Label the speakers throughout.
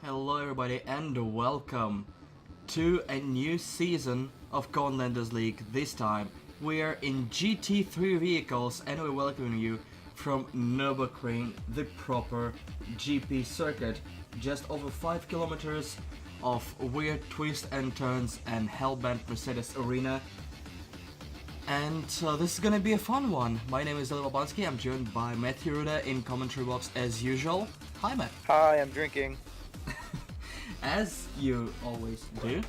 Speaker 1: Hello everybody and welcome to a new season of Conelanders League. This time we're in GT3 vehicles and we're welcoming you from Nurburgring, the proper GP circuit. Just over 5 kilometers of weird twists and turns and hellbent Mercedes arena. And this is gonna be a fun one. My name is Ilya Babansky. I'm joined by Mathew Ruda in commentary box as usual. Hi Matt.
Speaker 2: Hi, I'm drinking.
Speaker 1: As you always do.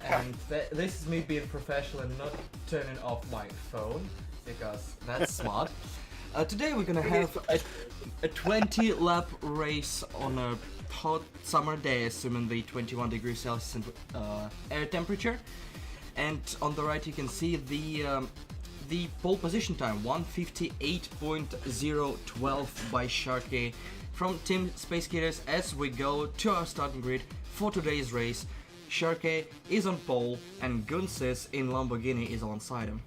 Speaker 1: And this is me being professional and not turning off my phone, because that's smart. Today we're gonna have a 20 lap race on a hot summer day, assuming the 21 degrees Celsius air temperature. And on the right you can see the pole position time, 1:58.012 by Sharky from Team Space Skaters as we go to our starting grid for today's race. Sharky is on pole and Gunsis in Lamborghini is alongside him.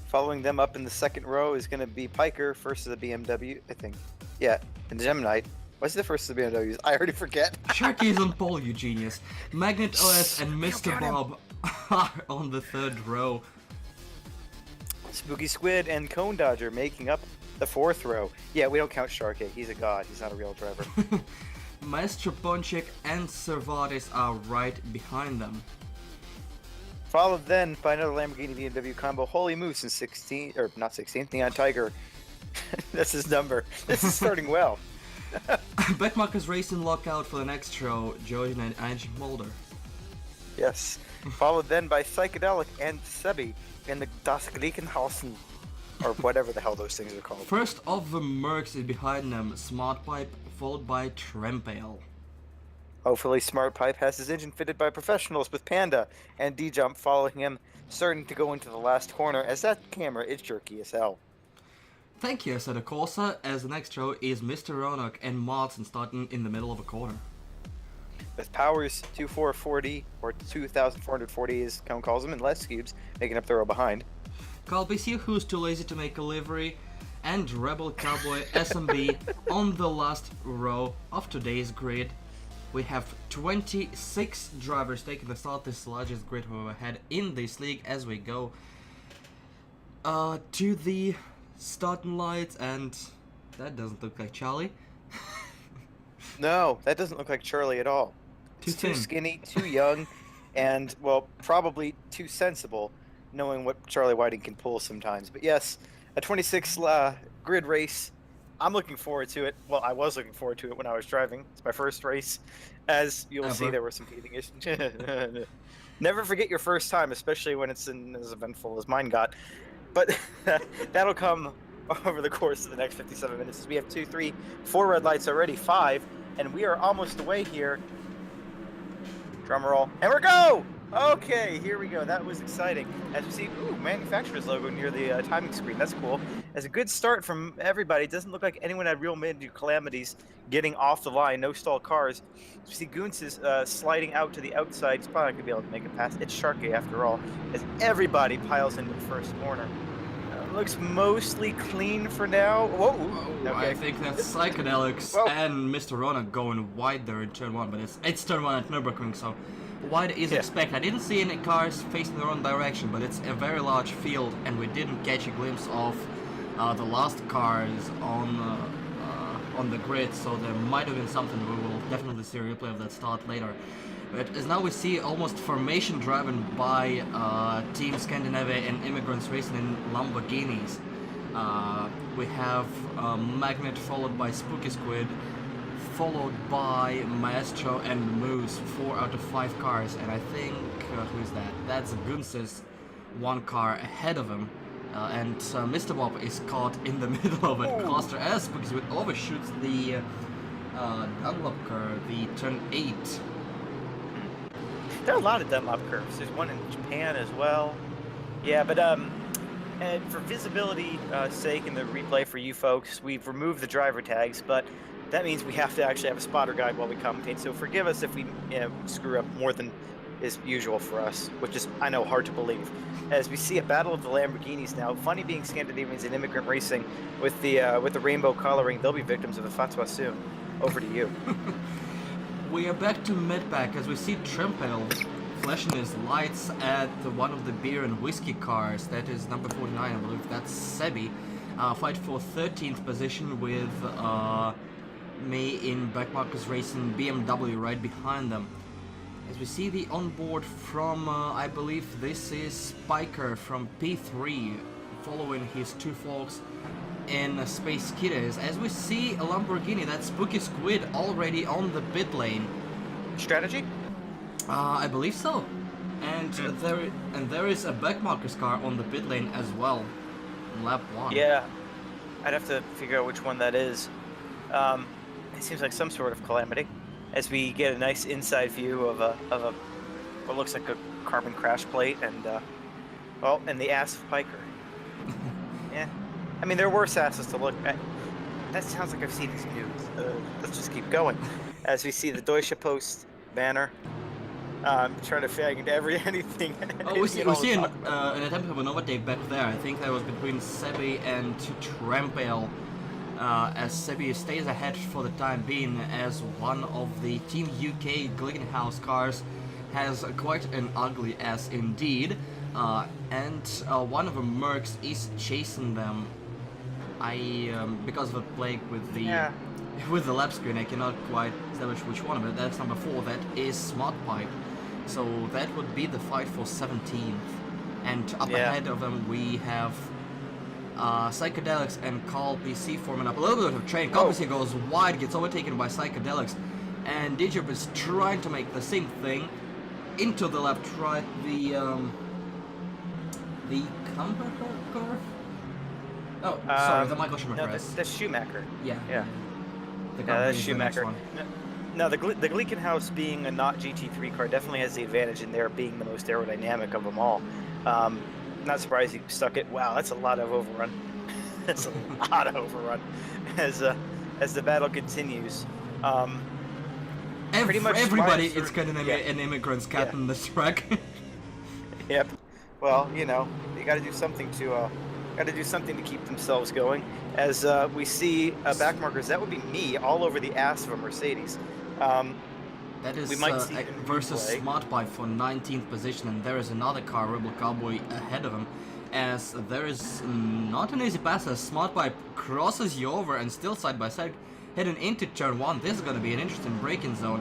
Speaker 2: Following them up in the second row is going to be Piker, first of the BMW, I think. Yeah, and Gemini. What's the first of the BMWs? I already forget.
Speaker 1: Sharky is on pole, you genius. Magnet OS and Mr. Bob are on the third row.
Speaker 2: Spooky Squid and Cone Dodger making up the fourth row. Yeah, we don't count Sharky. He's a god. He's not a real driver.
Speaker 1: Maestro Ponchik and Cervantes are right behind them.
Speaker 2: Followed then by another Lamborghini BMW combo, Holy Moose in 16, or not 16th, Neon Tiger. That's his number. This is starting well.
Speaker 1: Backmarkers racing lockout for the next row, Jojen and Angie Mulder.
Speaker 2: Yes. Followed then by Psychedelic and Sebi in the Das Glickenhausen, or whatever the hell those things are called.
Speaker 1: First of the Mercs is behind them, Smart Pipe, followed by Trempale.
Speaker 2: Hopefully Smart Pipe has his engine fitted by professionals with Panda and D-Jump following him, starting to go into the last corner as that camera is jerky as hell.
Speaker 1: Thank you, Assetto Corsa, as the next row is Mr. Roanoke and Martin starting in the middle of a corner.
Speaker 2: With Powers 2440, or 2440 as Cone calls them, and Les Cubes making up the row behind.
Speaker 1: Carl BC, who's too lazy to make a livery, and Rebel Cowboy SMB on the last row of today's grid. We have 26 drivers taking the start. This is the largest grid we've ever had in this league as we go to the starting lights, and that doesn't look like Charlie.
Speaker 2: No, that doesn't look like Charlie at all. He's too skinny, too young, and, well, probably too sensible, knowing what Charlie Whiting can pull sometimes. But yes, a 26 grid race. I'm looking forward to it. Well, I was looking forward to it when I was driving. It's my first race. As you'll see, there were some teething issues. Never forget your first time, especially when it's as eventful as mine got. But that'll come over the course of the next 57 minutes. We have 2, 3, 4 red lights already, 5, and we are almost away here. Drum roll, and we're go! Okay, here we go. That was exciting. As we see, manufacturer's logo near the timing screen. That's cool. As a good start from everybody. It doesn't look like anyone had real major calamities getting off the line. No stall cars. We see Goons is sliding out to the outside. He's probably not going to be able to make it past. It's Sharky after all. As everybody piles into the first corner. Looks mostly clean for now. Whoa! Okay.
Speaker 1: I think that's Psychedelics and Mr. Roanoke going wide there in turn 1, but it's turn 1 at Nurburgring, so wide is expected. I didn't see any cars facing the wrong direction, but it's a very large field, and we didn't catch a glimpse of the last cars on the grid, so there might have been something. We will definitely see a replay of that start later. But as now we see almost formation driven by Team Scandinavia and Immigrants racing in Lamborghinis. We have Magnet followed by Spooky Squid, followed by Maestro and Moose, 4 out of 5 cars, and I think, who's that? That's Gunsis, 1 car ahead of him, and Mr. Bob is caught in the middle of a cluster as Spooky Squid overshoots the Dunlop curve, the turn 8.
Speaker 2: There are a lot of Dunlop curves. There's one in Japan as well. Yeah, but and for visibility sake in the replay for you folks, we've removed the driver tags, but that means we have to actually have a spotter guide while we commentate. So forgive us if we screw up more than is usual for us, which is, I know, hard to believe. As we see a battle of the Lamborghinis now. Funny being Scandinavians in immigrant racing with the rainbow coloring. They'll be victims of the fatwa soon. Over to you.
Speaker 1: We are back to mid-pack as we see Trempel flashing his lights at one of the beer and whiskey cars. That is number 49, I believe. That's Sebi. Fight for 13th position with me in Backmarkers Racing BMW right behind them. As we see the onboard from, I believe this is Spiker from P3, following his two folks in Space Kidders. As we see a Lamborghini, that Spooky Squid, already on the pit lane.
Speaker 2: Strategy?
Speaker 1: I believe so. And there is a Backmarkers car on the pit lane as well, in lap 1.
Speaker 2: Yeah, I'd have to figure out which one that is. It seems like some sort of calamity. As we get a nice inside view of what looks like a carbon crash plate and and the ass of Piker. Yeah, I mean there are worse asses to look at. That sounds like I've seen these news. Let's just keep going. As we see the Deutsche Post banner, trying to fag into anything.
Speaker 1: Oh, we see an attempt of an overtake back there. I think that was between Sebi and Trempel. As Sebi stays ahead for the time being, as one of the Team UK Glickenhaus cars has quite an ugly ass indeed, and one of the Mercs is chasing them. Because of a plague with the lap screen, I cannot quite establish which one of it. That's number 4. That is Smart Pipe. So that would be the fight for 17th, and up ahead of them we have Psychedelics and Carl PC forming up a little bit of a train. Carl PC goes wide, gets overtaken by Psychedelics, and Digip is trying to make the same thing into the left, right. The Camber car? Oh, sorry, the Michael Schumacher.
Speaker 2: No, that's Schumacher.
Speaker 1: Yeah.
Speaker 2: That's Schumacher. No, the Glickenhaus being a not GT3 car definitely has the advantage in there being the most aerodynamic of them all. Not surprised he stuck it. Wow, that's a lot of overrun. That's a lot of overrun. As the battle continues, pretty much
Speaker 1: everybody is kind of an immigrant's cat in this track.
Speaker 2: Yep. Well, you know, you got to do something to keep themselves going. As we see backmarkers, that would be me all over the ass of a Mercedes.
Speaker 1: That is
Speaker 2: we might see
Speaker 1: versus Smart Pipe for 19th position, and there is another car, Rebel Cowboy, ahead of him. As there is not an easy pass, as Smart Pipe crosses you over and still side by side, heading into turn 1. This is going to be an interesting braking zone,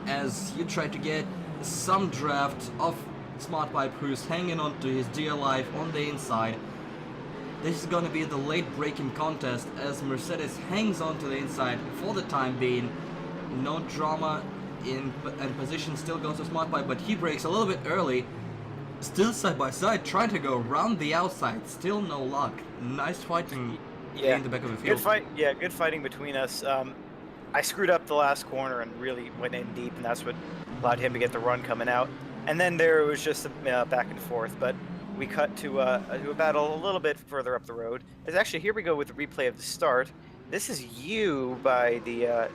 Speaker 1: as you try to get some draft of Smart Pipe, who's hanging on to his dear life on the inside. This is going to be the late braking contest, as Mercedes hangs on to the inside for the time being. No drama. And position still goes to Smart Pipe, but he brakes a little bit early. Still side by side, trying to go around the outside. Still no luck. Nice fighting in the back of the field.
Speaker 2: Good fight. Yeah, good fighting between us. I screwed up the last corner and really went in deep, and that's what allowed him to get the run coming out. And then there was just a back and forth, but we cut to a battle a little bit further up the road. As actually, here we go with the replay of the start. This is you by the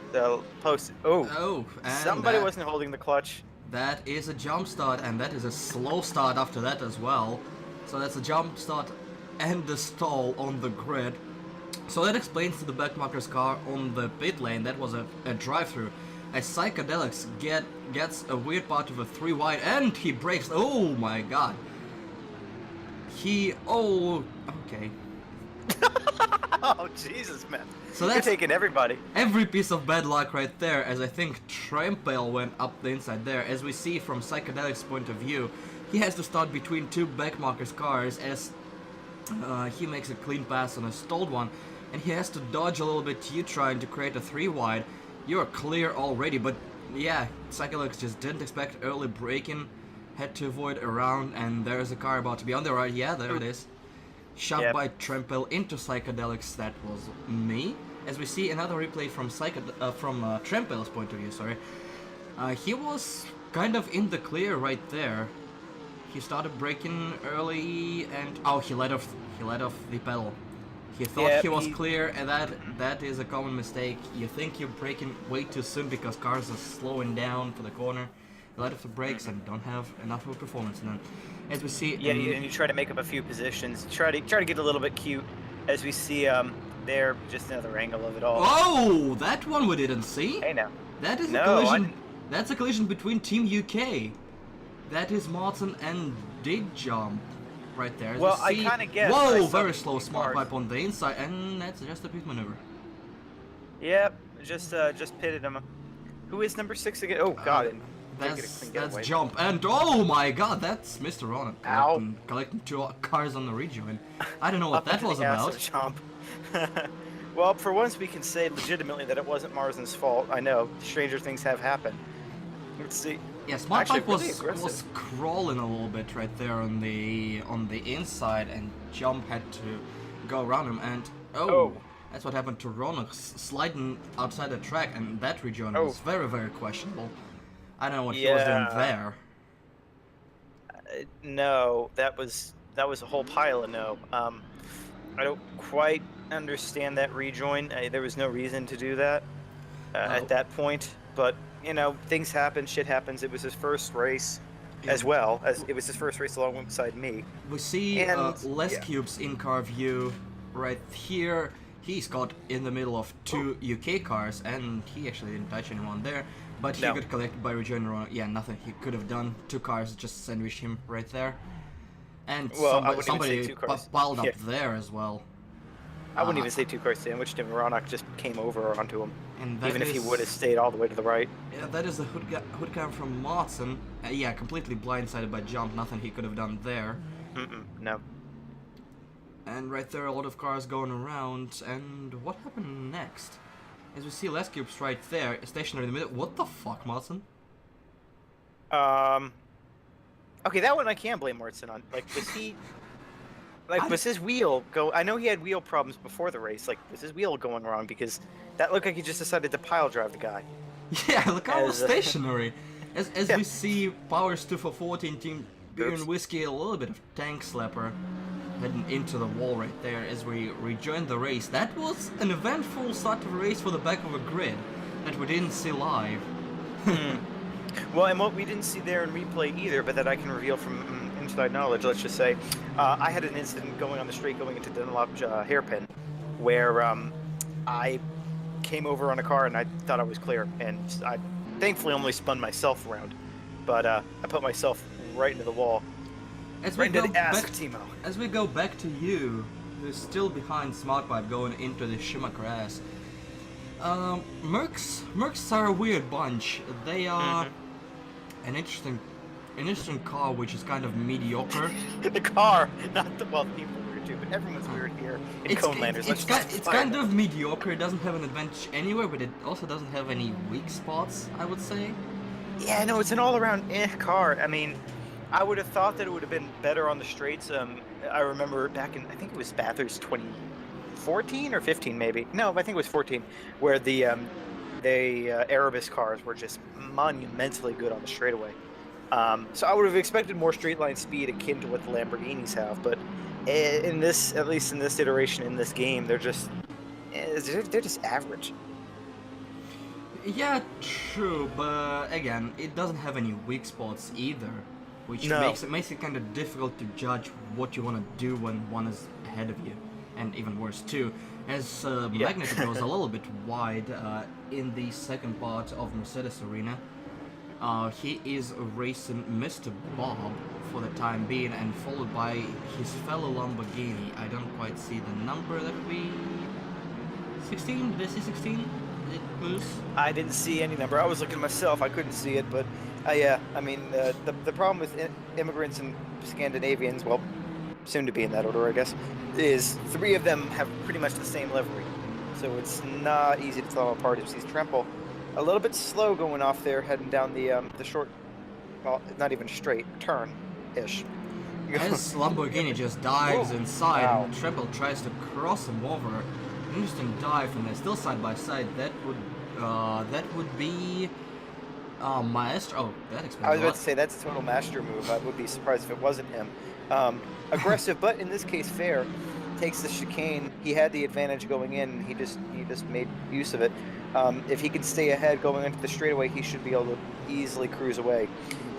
Speaker 2: post. Oh, somebody wasn't holding the clutch.
Speaker 1: That is a jump start, and that is a slow start after that as well. So that's a jump start and the stall on the grid. So that explains to the backmarkers car on the pit lane. That was a drive-through. As Psychedelics gets a weird part of a 3 wide, and he brakes. Oh my god. Okay.
Speaker 2: Oh Jesus, man!
Speaker 1: So that's
Speaker 2: you're taking everybody.
Speaker 1: Every piece of bad luck right there, as I think Trempel went up the inside there. As we see from Psychedelic's point of view, he has to start between two backmarkers cars as he makes a clean pass on a stalled one, and he has to dodge a little bit. You trying to create a 3 wide. You're clear already, but yeah, Psychedelics just didn't expect early braking, had to avoid around, and there's a car about to be on the right. Yeah, there it is. Shoved by Trempel into Psychedelics. That was me. As we see another replay from Trempel's point of view. Sorry, he was kind of in the clear right there. He started braking early, and he let off the pedal. He thought he was clear, and that is a common mistake. You think you're braking way too soon because cars are slowing down for the corner, light off the brakes and don't have enough of a performance. And then, as we see,
Speaker 2: yeah, and you try to make up a few positions, try to get a little bit cute, as we see there, just another angle of it all.
Speaker 1: Oh, that one we didn't see.
Speaker 2: Hey now,
Speaker 1: that is a collision. That's a collision between Team UK. That is Martin and Did Jump right there. As
Speaker 2: well,
Speaker 1: I
Speaker 2: kind of guess.
Speaker 1: Whoa, very slow smart pipe on the inside, and that's just a pit maneuver.
Speaker 2: Yep, just pitted him. Who is number 6 again? Oh God,
Speaker 1: that's Jump, and oh my God, that's Mr. Ron collecting 2 cars on the rejoin. I don't know what that was about.
Speaker 2: Jump. Well, for once we can say legitimately that it wasn't Marsden's fault. I know, stranger things have happened. Let's see.
Speaker 1: Yeah, Smart Pipe was crawling a little bit right there on the inside, and Jump had to go around him, and that's what happened to Ronald, sliding outside the track, and that rejoin was very, very questionable. I don't know what he was doing there.
Speaker 2: No, that was a whole pile of no. I don't quite understand that rejoin. There was no reason to do that at that point, but you know, things happen, shit happens. It was his first race, as well as it was his first race alongside me.
Speaker 1: We see Les Cube's in-car view right here. He's got in the middle of 2 UK cars, and he actually didn't touch anyone there, but he got collected by rejoining Ron. Yeah, nothing he could have done. 2 cars just sandwiched him right there, and somebody piled up there as well.
Speaker 2: I wouldn't even say 2 cars sandwiched him. Ronak just came over onto him,
Speaker 1: and
Speaker 2: even if he would have stayed all the way to the right.
Speaker 1: Yeah, that is the hood cam from Martin. Yeah, completely blindsided by Jump. Nothing he could have done there.
Speaker 2: No.
Speaker 1: And right there, a lot of cars going around. And what happened next? As we see Les Cubes right there, stationary in the middle. What the fuck, Martin?
Speaker 2: Okay, that one I can blame Martin on. Like, was he... Like, was his wheel go... I know he had wheel problems before the race. Like, was his wheel going wrong? Because that looked like he just decided to pile drive the guy.
Speaker 1: Yeah, look how stationary. As we see Powers 2 for 14 Team Beer and Whiskey, a little bit of tank slapper heading into the wall right there as we rejoin the race. That was an eventful start of a race for the back of a grid that we didn't see live.
Speaker 2: Well, and what we didn't see there in replay either, but that I can reveal from inside knowledge, let's just say, I had an incident going on the straight going into Dunlop hairpin where I came over on a car and I thought I was clear, and I thankfully only spun myself around, but I put myself right into the wall. As we go
Speaker 1: back to you, who's still behind Smart Pipe going into the Schumacher ass. Mercs are a weird bunch. They are an interesting car, which is kind of mediocre.
Speaker 2: The car, not the people are weird too, but everyone's weird here in Conelanders.
Speaker 1: It's kind of mediocre. It doesn't have an advantage anywhere, but it also doesn't have any weak spots, I would say.
Speaker 2: Yeah, no, it's an all-around car. I mean, I would have thought that it would have been better on the straights. I remember back in, I think it was Bathurst 2014 or 15 maybe. No, I think it was 14, where the Erebus cars were just monumentally good on the straightaway. So I would have expected more straight line speed akin to what the Lamborghinis have, but in this, at least in this iteration in this game, they're just average.
Speaker 1: Yeah, true, but again, it doesn't have any weak spots either, which makes it kind of difficult to judge what you want to do when one is ahead of you, and even worse too, as Magneto goes a little bit wide in the second part of Mercedes Arena. He is racing Mr. Bob for the time being, and followed by his fellow Lamborghini. I don't quite see the number that we... 16? Did I see 16?
Speaker 2: I didn't see any number. I was looking myself. I couldn't see it, but yeah. I mean, the problem with immigrants and Scandinavians, well, soon to be in that order, I guess, is 3 of them have pretty much the same livery, so it's not easy to tell them apart. If he's Tremple, a little bit slow going off there, heading down the short, well, not even straight turn-ish.
Speaker 1: As Lamborghini just dives inside, and Tremple tries to cross him over. Interesting dive, and they're still side by side. That would be Maestro. Oh, that explains
Speaker 2: I was about to say that's a total master move. I would be surprised if it wasn't him. Aggressive, but in this case fair. takes the chicane. He had the advantage going in, and he just made use of it. If he can stay ahead going into the straightaway, he should be able to easily cruise away.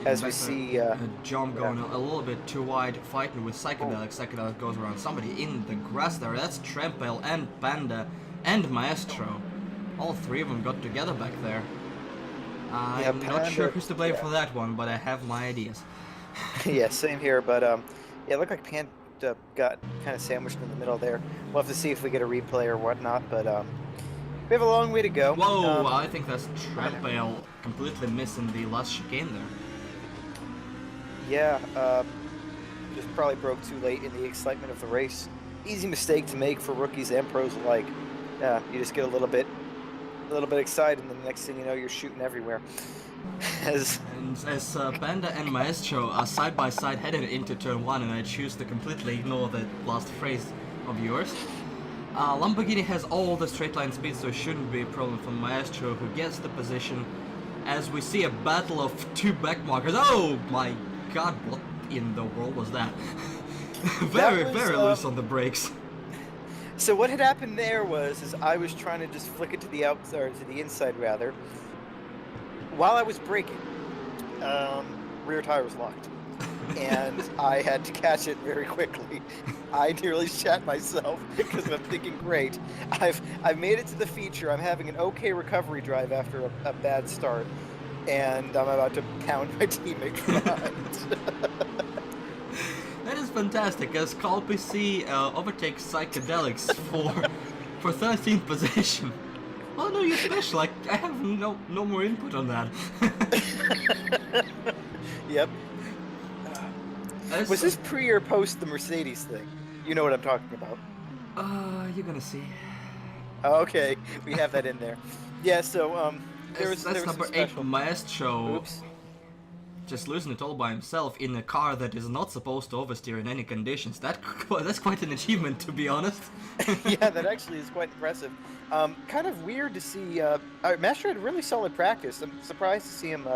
Speaker 2: As we see,
Speaker 1: John going a little bit too wide, fighting with Psychedelic. Psychedelic goes around somebody in the grass there. That's Trempel and Panda and Maestro. All three of them got together back there. I'm not sure who's to blame for that one, but I have my ideas.
Speaker 2: Yeah, same here. But yeah, it looked like Panda got kind of sandwiched in the middle there. We'll have to see if we get a replay or whatnot. But we have a long way to go.
Speaker 1: Whoa! I think that's Trempel completely missing the last chicane there.
Speaker 2: Yeah, just probably broke too late in the excitement of the race. Easy mistake to make for rookies and pros alike. Yeah, you just get a little bit excited, and the next thing you know, you're shooting everywhere. As
Speaker 1: Panda and Maestro are side by side headed into turn 1, and I choose to completely ignore the last phrase of yours. Lamborghini has all the straight line speed, so it shouldn't be a problem for Maestro, who gets the position. As we see a battle of two backmarkers. Oh my God! What in the world was that? very loose on the brakes.
Speaker 2: So what had happened there was I was trying to just flick it to the outside, or to the inside rather. While I was braking, rear tire was locked, and I had to catch it very quickly. I nearly shat myself because I'm thinking, great, I've made it to the feature. I'm having an okay recovery drive after a bad start, and I'm about to pound my teammate behind.
Speaker 1: That is fantastic, as Call PC overtakes Psychedelics for 13th position. Oh no, you're special. I have no more input on that.
Speaker 2: Yep. Was this pre or post the Mercedes thing? You know what I'm talking about.
Speaker 1: You're gonna see.
Speaker 2: Okay, we have that in there. Yeah, so
Speaker 1: that's number 8, Maestro.
Speaker 2: Oops.
Speaker 1: Just losing it all by himself in a car that is not supposed to oversteer in any conditions. That's quite an achievement, to be honest.
Speaker 2: Yeah, that actually is quite impressive. Kind of weird to see. Maestro had really solid practice. I'm surprised to see him.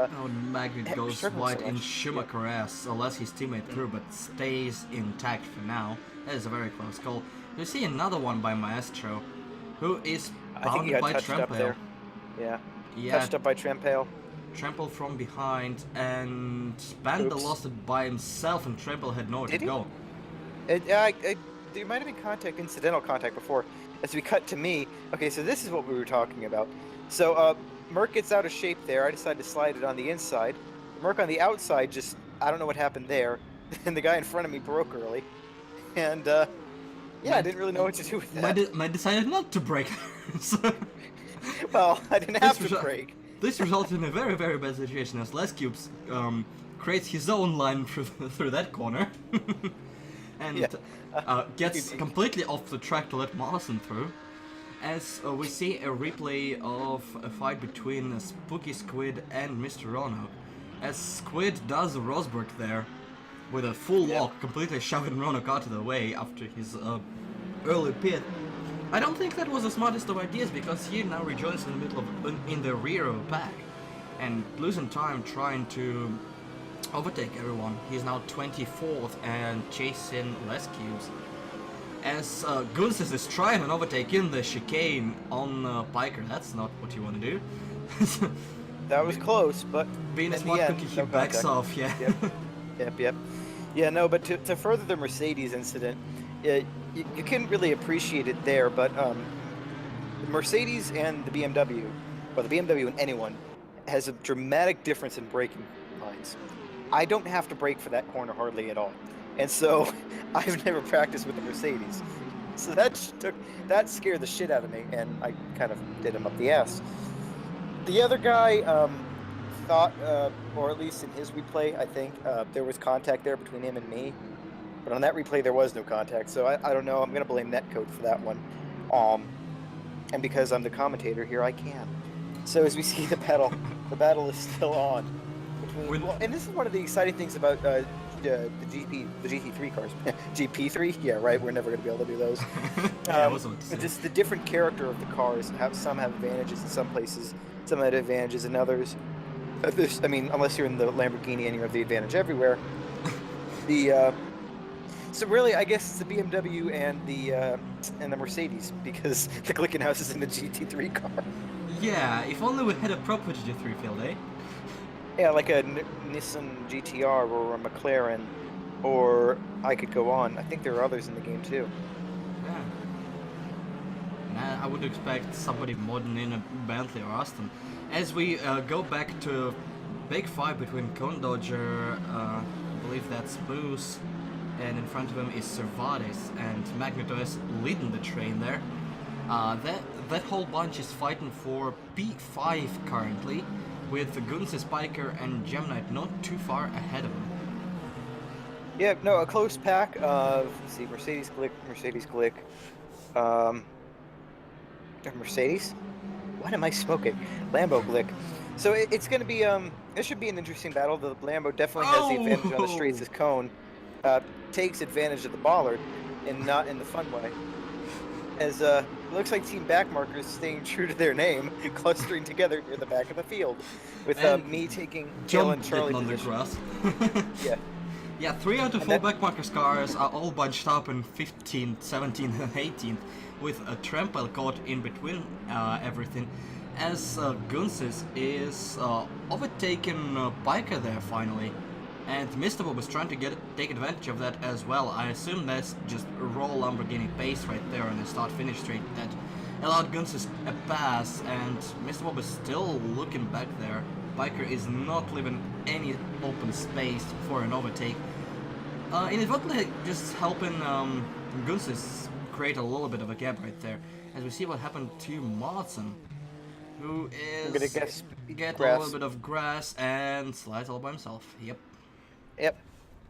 Speaker 1: Magnet goes wide in Schumacher ass, unless his teammate through, but stays intact for now. That is a very close call. You see another one by Maestro, who is bounded by Trempel.
Speaker 2: Yeah. Touched up by Trempel.
Speaker 1: Trempel from behind, and Panda lost it by himself, and Trempel had nowhere to go.
Speaker 2: There might have been incidental contact before. As we cut to me, okay, so this is what we were talking about. So Merc gets out of shape there. I decided to slide it on the inside. Merc on the outside just, I don't know what happened there. And the guy in front of me broke early. And yeah, I didn't really know what to do with that.
Speaker 1: I decided not to brake.
Speaker 2: Well, I didn't have to brake.
Speaker 1: This resulted in a very, very bad situation as Les Cubes creates his own line through that corner and gets completely off the track to let Morrison through. As we see a replay of a fight between Spooky Squid and Mr. Rono. As Squid does a Rosberg there with a full lock, completely shoving Rono out of the way after his early pit. I don't think that was the smartest of ideas, because he now rejoins in the middle of in the rear of a pack and losing time trying to overtake everyone. He's now 24th and chasing Les Cubes. As Gunsis is trying an overtake in the chicane on Piker. That's not what you want to do.
Speaker 2: That was close, but
Speaker 1: being a smart cookie, he backs off. Yeah.
Speaker 2: Yep. Yeah, no, but to further the Mercedes incident, you couldn't really appreciate it there, but the Mercedes and the BMW, well, the BMW and anyone, has a dramatic difference in braking lines. I don't have to brake for that corner hardly at all, and so I've never practiced with the Mercedes. So that scared the shit out of me, and I kind of did him up the ass. The other guy thought, or at least in his replay, I think there was contact there between him and me. But on that replay, there was no contact, so I don't know. I'm going to blame netcode for that one. And because I'm the commentator here, I can. So as we see the battle is still on. And this is one of the exciting things about the GT3 cars. GP3? Yeah, right. We're never going to be able to do those. Just the different character of the cars. Some have advantages in some places. Some have advantages in others. I mean, unless you're in the Lamborghini and you have the advantage everywhere. So really, I guess it's the BMW and the Mercedes, because the Glickenhaus is in the GT3 car.
Speaker 1: Yeah, if only we had a proper GT3 field, eh?
Speaker 2: Yeah, like a Nissan GTR or a McLaren, or I could go on. I think there are others in the game too.
Speaker 1: Yeah. Nah, I would expect somebody modern in a Bentley or Aston. As we go back to big fight between Cone Dodger, I believe that's Moose, and in front of him is Cervantes, and Magneto is leading the train there. That whole bunch is fighting for P5 currently, with Gunsis, Spiker, and Gemini not too far ahead of him.
Speaker 2: Yeah, no, a close pack of, let's see, Mercedes Glick, Mercedes? What am I smoking? Lambo Glick. So it's going to be, this should be an interesting battle. The Lambo definitely has the advantage on the straights as Cone takes advantage of the bollard, and not in the fun way. As it looks like Team Backmarkers staying true to their name, clustering together near the back of the field, with me taking Jill and Charlie
Speaker 1: on the grass.
Speaker 2: Yeah.
Speaker 1: Yeah, 3 out of 4 Backmarkers cars are all bunched up in 15th, 17th, and 18th, with a trample caught in between everything, as Gunsis is overtaking Biker there finally. And Mr. Bob is trying to take advantage of that as well. I assume that's just raw Lamborghini pace right there on the start-finish straight that allowed Gunsis a pass, and Mr. Bob is still looking back there. Biker is not leaving any open space for an overtake. Inadvertently just helping Gunsis create a little bit of a gap right there. As we see what happened to Martin, who is get a little bit of grass and slides all by himself.
Speaker 2: Yep.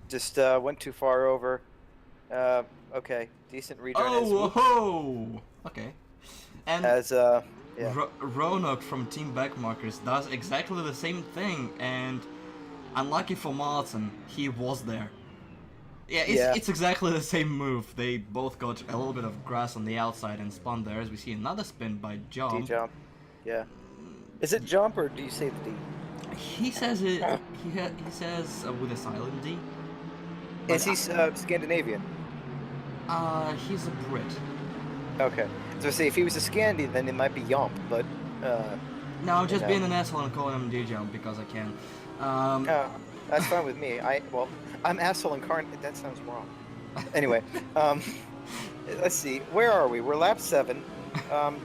Speaker 2: Just went too far over. Okay. Decent rejoin.
Speaker 1: Oh, okay. And
Speaker 2: as yeah.
Speaker 1: Roanoke from Team Backmarkers does exactly the same thing, and unlucky for Martin, he was there. Yeah, it's exactly the same move. They both got a little bit of grass on the outside and spun there, as we see another spin by Jump.
Speaker 2: D-Jump. Yeah. Is it Jump, or do you say the D?
Speaker 1: He says it. He says with a silent D.
Speaker 2: Is he Scandinavian?
Speaker 1: He's a Brit.
Speaker 2: Okay. So see, if he was a Scandi, then it might be Yomp, but
Speaker 1: no, I'm just being an asshole and calling him D-Jump because I can.
Speaker 2: Oh, that's fine with me. I'm asshole incarnate. That sounds wrong. Anyway, let's see. Where are we? We're lap 7.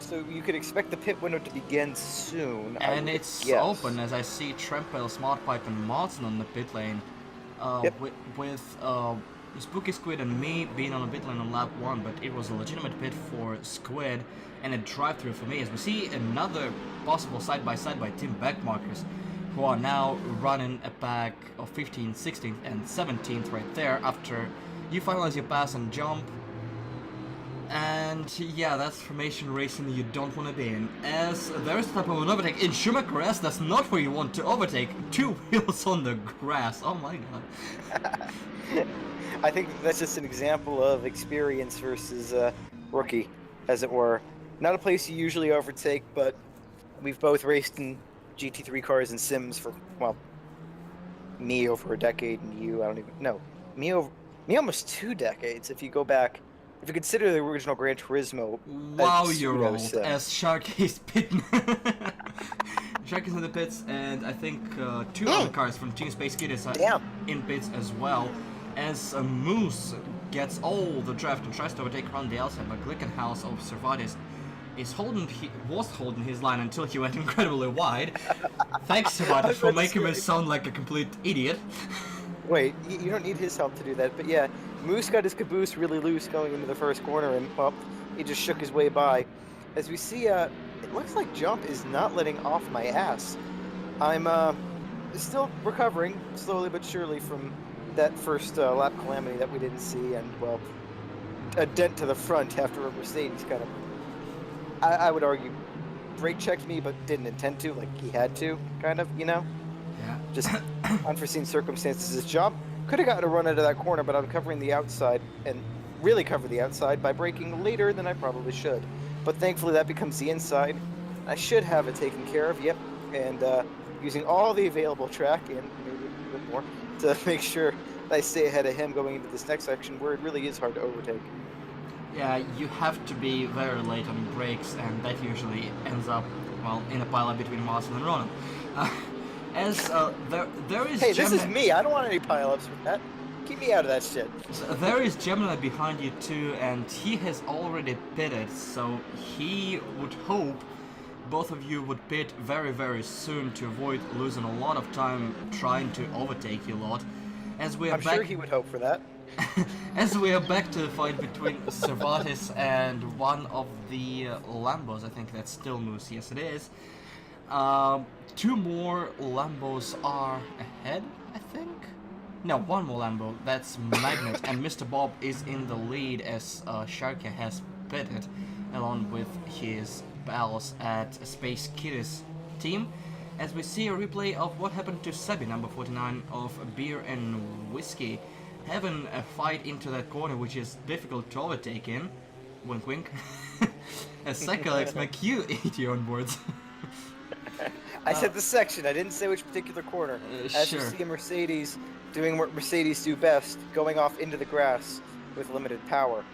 Speaker 2: So you could expect the pit window to begin soon.
Speaker 1: And it's open, as I see Trempel, Smart Pipe, and Martin on the pit lane. With Spooky Squid and me being on the pit lane on lap 1, but it was a legitimate pit for Squid and a drive-through for me, as we see another possible side-by-side by Team Backmarkers, who are now running a pack of 15th, 16th, and 17th right there after you finalize your pass and jump. And yeah, that's formation racing you don't want to be in, as there is a type of an overtake in Schumacher S. That's not where you want to overtake. 2 wheels on the grass. Oh my god.
Speaker 2: I think that's just an example of experience versus rookie, as it were. Not a place you usually overtake, but we've both raced in GT3 cars and sims for, well, me over a decade, and you, I don't even know. Me almost 2 decades if you go back. If you consider the original Gran Turismo,
Speaker 1: wow, you're old. As Shark is pitting. Shark is in the pits, and I think 2 other cars from Team Space Kid are in pits as well. As Moose gets all the draft and tries to overtake around the outside, but Glickenhaus of Cervantes was holding his line until he went incredibly wide. Thanks, Cervantes, for making me sound like a complete idiot.
Speaker 2: Wait, you don't need his help to do that, but yeah, Moose got his caboose really loose going into the first corner, and, well, he just shook his way by. As we see, it looks like Jump is not letting off my ass. I'm still recovering, slowly but surely, from that first lap calamity that we didn't see, and, well, a dent to the front after a Mercedes kind of, I would argue, brake checked me, but didn't intend to, like he had to, kind of, you know?
Speaker 1: Yeah.
Speaker 2: Just unforeseen circumstances. His Jump could have gotten a run into that corner, but I'm covering the outside, and really cover the outside by braking later than I probably should. But thankfully that becomes the inside. I should have it taken care of, and using all the available track, and maybe a bit more, to make sure I stay ahead of him going into this next section where it really is hard to overtake.
Speaker 1: Yeah, you have to be very late on brakes, and that usually ends up, well, in a pile-up between Martin and Ronan. There is...
Speaker 2: Hey, this is me. I don't want any pile-ups with that. Keep me out of that shit.
Speaker 1: There is Gemini behind you too, and he has already pitted, so he would hope both of you would pit very, very soon to avoid losing a lot of time trying to overtake you lot. As we are
Speaker 2: I'm sure he would hope for that.
Speaker 1: As we are back to the fight between Cervatis and one of the Lambos, I think that's still Moose, yes it is. 2 more Lambos are ahead, I think? No, 1 more Lambo, that's Magnet, and Mr. Bob is in the lead as Sharka has pitted, along with his pals at Space Kitty's team. As we see a replay of what happened to Sebi, number 49 of Beer and Whiskey, having a fight into that corner, which is difficult to overtake in. Wink wink. As Psychologs make you eat your own words.
Speaker 2: I said the section, I didn't say which particular corner. As
Speaker 1: sure.
Speaker 2: you see a Mercedes doing what Mercedes do best, going off into the grass with limited power.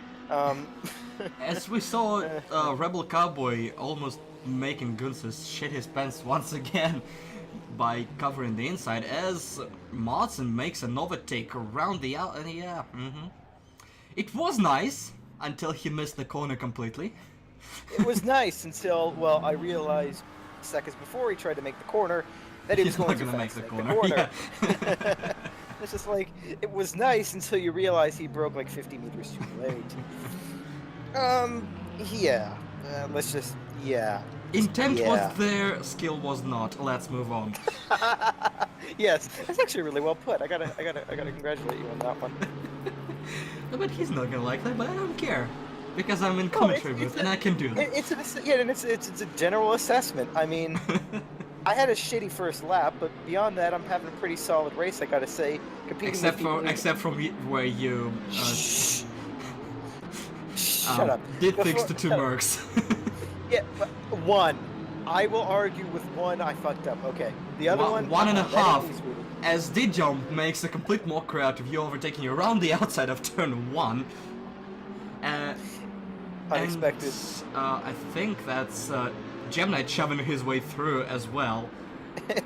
Speaker 1: As we saw Rebel Cowboy almost making Gunsis shit his pants once again by covering the inside, as Martin makes an overtake around the out, and it was nice until he missed the corner completely.
Speaker 2: It was nice until, well, I realized seconds before he tried to make the corner that he was going to
Speaker 1: make the corner.
Speaker 2: Yeah. It's just like, it was nice until you realize he broke like 50 meters too late. Yeah. Let's just, yeah.
Speaker 1: Intent was there, skill was not. Let's move on.
Speaker 2: Yes, that's actually really well put. I gotta congratulate you on that one.
Speaker 1: No, but he's not gonna like that, but I don't care. Because I'm in commentary booth and I can do that.
Speaker 2: It's a general assessment. I mean, I had a shitty first lap, but beyond that, I'm having a pretty solid race, I gotta say.
Speaker 1: Except from where you
Speaker 2: shut up.
Speaker 1: Did fix the 2 Mercs.
Speaker 2: Yeah, but 1. I will argue with 1 I fucked up. Okay. The other one...
Speaker 1: 1.5. As D-Jump makes a complete mockery out of you overtaking you around the outside of turn 1.
Speaker 2: Unexpected.
Speaker 1: I think that's Gemini shoving his way through as well.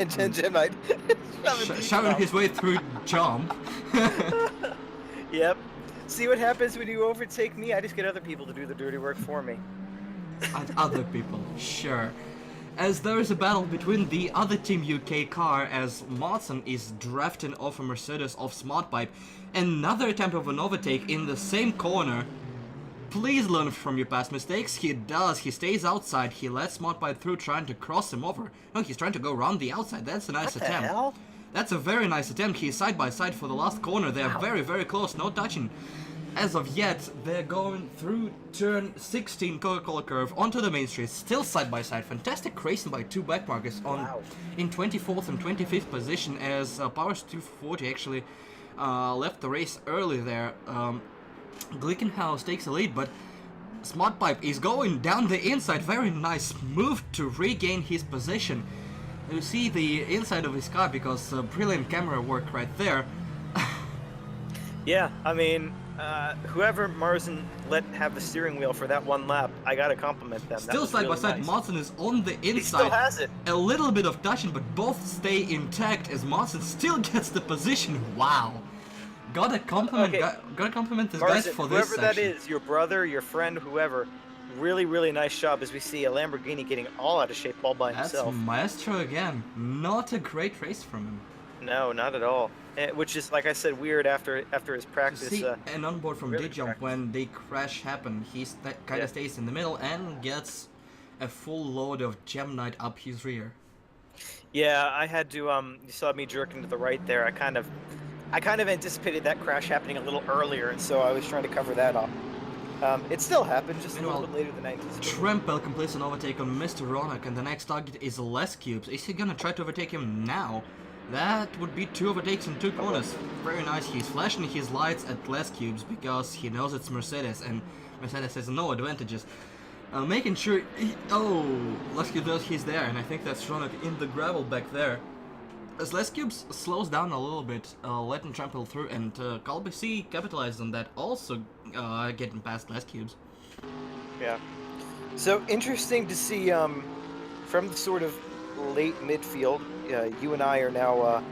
Speaker 2: Gemini
Speaker 1: shoving his way through Jump.
Speaker 2: Yep. See what happens when you overtake me? I just get other people to do the dirty work for me.
Speaker 1: Other people, sure. As there is a battle between the other Team UK car as Martin is drafting off a Mercedes off SmartPipe. Another attempt of an overtake in the same corner. Please learn from your past mistakes. He does. He stays outside. He lets SmartPipe through trying to cross him over. No, he's trying to go around the outside. That's a nice attempt.
Speaker 2: What the hell?
Speaker 1: That's a very nice attempt. He's side by side for the last corner. They're very, very close. No touching. As of yet, they're going through turn 16 Coca-Cola curve onto the main street, still side by side. Fantastic racing by 2 backmarkers in 24th and 25th position, as Powers 240 actually left the race early there. Glickenhaus takes a lead, but SmartPipe is going down the inside. Very nice move to regain his position. You see the inside of his car because brilliant camera work right there.
Speaker 2: Yeah, I mean, whoever Marzen let have the steering wheel for that 1 lap, I gotta compliment them.
Speaker 1: Still side by side, Martin is on the inside.
Speaker 2: He still has it.
Speaker 1: A little bit of touching, but both stay intact as Martin still gets the position. Wow. Gotta compliment, gotta compliment this guys for this
Speaker 2: section. Whoever that is, your brother, your friend, whoever, really, really nice job as we see a Lamborghini getting all out of shape all by himself.
Speaker 1: That's Maestro again. Not a great race from him.
Speaker 2: No, not at all. Which is, like I said, weird after his practice.
Speaker 1: See, and on board from really D-Jump, when the crash happened, he kind of stays in the middle and gets a full load of Gemnite up his rear. Yeah,
Speaker 2: I had to, you saw me jerking to the right there. I kind of anticipated that crash happening a little earlier, and so I was trying to cover that up. It still happened, just a little bit later than I anticipated.
Speaker 1: Trempel completes an overtake on Mr. Ronak, and the next target is Les Cubes. Is he gonna try to overtake him now? That would be 2 overtakes in 2 corners. Very nice. He's flashing his lights at Les Cubes because he knows it's Mercedes, and Mercedes has no advantages. Making sure... Les Cubes knows he's there, and I think that's Ronak in the gravel back there. As Les Cubes slows down a little bit, letting trample through, and Kalbasi capitalized on that, also getting past Les Cubes.
Speaker 2: Yeah. So interesting to see from the sort of late midfield, you and I are now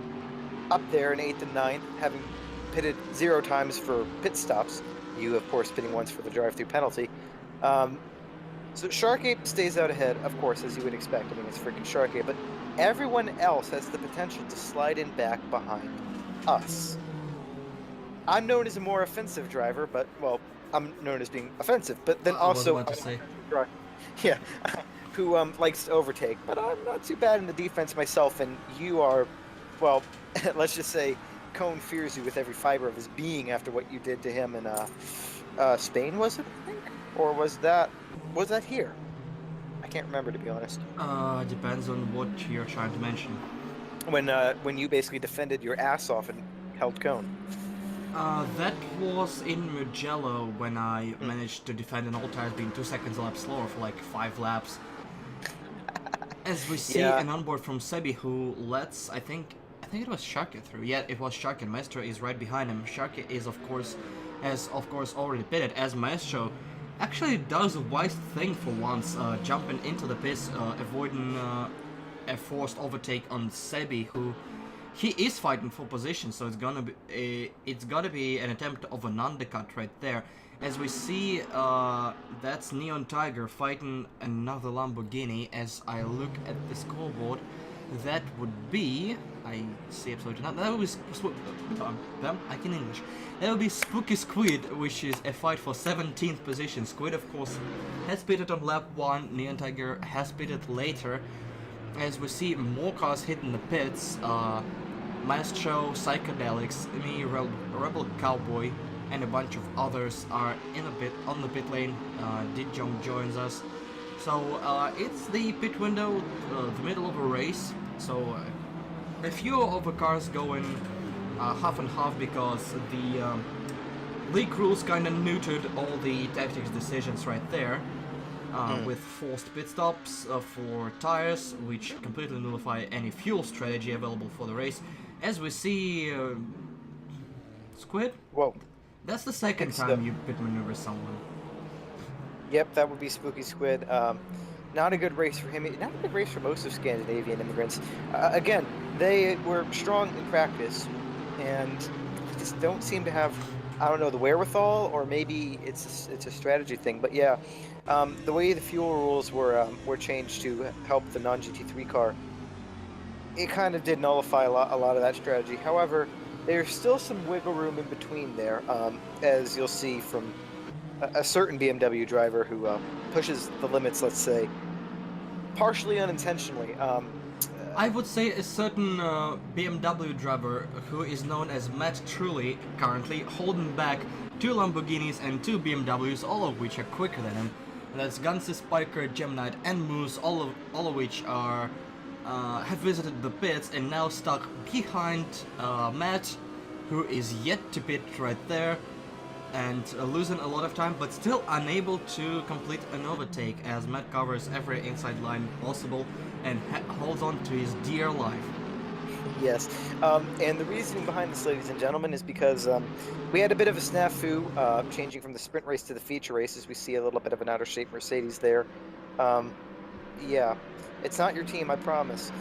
Speaker 2: up there in 8th and 9th, having pitted 0 times for pit stops. You, of course, pitting once for the drive-through penalty. So Sharkape stays out ahead, of course, as you would expect. I mean, it's freaking Sharkape, but everyone else has the potential to slide in back behind us. I'm known as a more offensive driver, but, well, I'm known as being offensive, but then also...
Speaker 1: What to say.
Speaker 2: Yeah, who likes to overtake, but I'm not too bad in the defense myself, and you are, well, let's just say Cone fears you with every fiber of his being after what you did to him in Spain, was it, I think? Or was that here? I can't remember, to be honest.
Speaker 1: Depends on what you're trying to mention.
Speaker 2: When you basically defended your ass off and held Cone.
Speaker 1: That was in Mugello when I managed to defend an all tires being 2 seconds a lap slower for like 5 laps. As we see an onboard from Sebi who lets, I think it was Sharky through. Yeah, it was Sharky. Maestro is right behind him. Sharky is of course already pitted, as Maestro actually does a wise thing for once, jumping into the pits, avoiding a forced overtake on Sebi, who he is fighting for position, so it's gotta be an attempt of an undercut right there. As we see, that's Neon Tiger fighting another Lamborghini. As I look at the scoreboard, that would be, I see absolutely not. That would be I can English. That would be Spooky Squid, which is a fight for 17th position. Squid, of course, has pitted on lap 1. Neon Tiger has pitted later. As we see more cars hitting the pits, Maestro, Psychedelics, me, Rebel Cowboy, and a bunch of others are on the pit lane. Dijong joins us. So it's the pit window, the middle of a race. So a few of the cars going half and half because the league rules kind of neutered all the tactics decisions right there. With forced pit stops for tires, which completely nullify any fuel strategy available for the race. As we see, Squid?
Speaker 2: Whoa.
Speaker 1: That's the second time you pit maneuver someone.
Speaker 2: Yep, that would be Spooky Squid. Not a good race for him. Not a good race for most of Scandinavian immigrants. Again, they were strong in practice, and just don't seem to have, I don't know, the wherewithal, or maybe it's a strategy thing. But yeah, the way the fuel rules were changed to help the non-GT3 car, it kind of did nullify a lot of that strategy. However, there's still some wiggle room in between there, as you'll see from a certain BMW driver who pushes the limits, let's say, partially unintentionally.
Speaker 1: I would say a certain BMW driver who is known as Matt Truly, currently holding back 2 Lamborghinis and 2 BMWs, all of which are quicker than him. That's Gunsy, Spiker, Gemini, and Moose, all of which are have visited the pits and now stuck behind Matt, who is yet to pit right there, and losing a lot of time, but still unable to complete an overtake as Matt covers every inside line possible and holds on to his dear life.
Speaker 2: Yes, and the reasoning behind this, ladies and gentlemen, is because we had a bit of a snafu changing from the sprint race to the feature race, as we see a little bit of an out-of-shape Mercedes there. Yeah, it's not your team, I promise.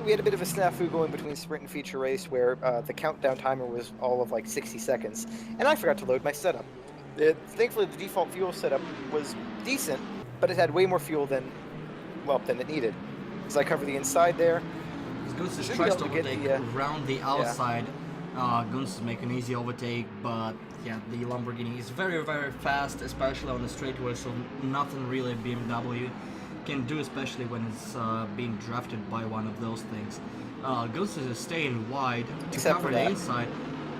Speaker 2: We had a bit of a snafu going between sprint and feature race where the countdown timer was all of like 60 seconds, and I forgot to load my setup. Thankfully, the default fuel setup was decent, but it had way more fuel than it needed. As I cover the inside there,
Speaker 1: Guns tries to overtake around the outside. Guns is making an easy overtake, but yeah, the Lamborghini is very, very fast, especially on the straightaway, so nothing really BMW can do, especially when it's being drafted by one of those things. Guns is staying wide to cover the inside,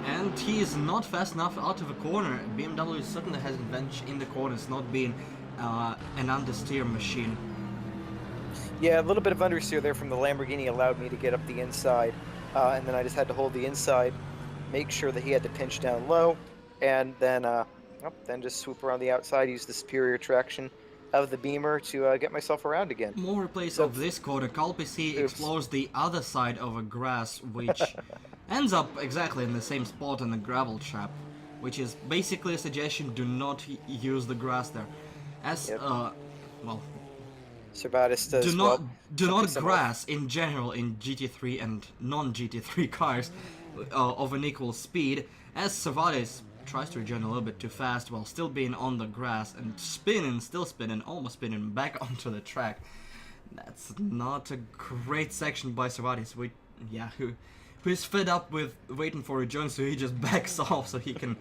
Speaker 1: and he is not fast enough out of the corner. BMW certainly has an advantage in the corners, not being an understeer machine.
Speaker 2: Yeah, a little bit of understeer there from the Lamborghini allowed me to get up the inside, and then I just had to hold the inside, make sure that he had to pinch down low, and then just swoop around the outside, use the superior traction of the Beamer to get myself around again.
Speaker 1: More replays of this corner. Kalpisi explores the other side of a grass, which ends up exactly in the same spot in the gravel trap, which is basically a suggestion: do not use the grass there, as well.
Speaker 2: Servatis does
Speaker 1: do not grass in general in GT3 and non-GT3 cars of an equal speed, as Servatis tries to rejoin a little bit too fast while still being on the grass and still spinning, almost spinning back onto the track. That's not a great section by Servatis, who's fed up with waiting for a rejoin, so he just backs off so he can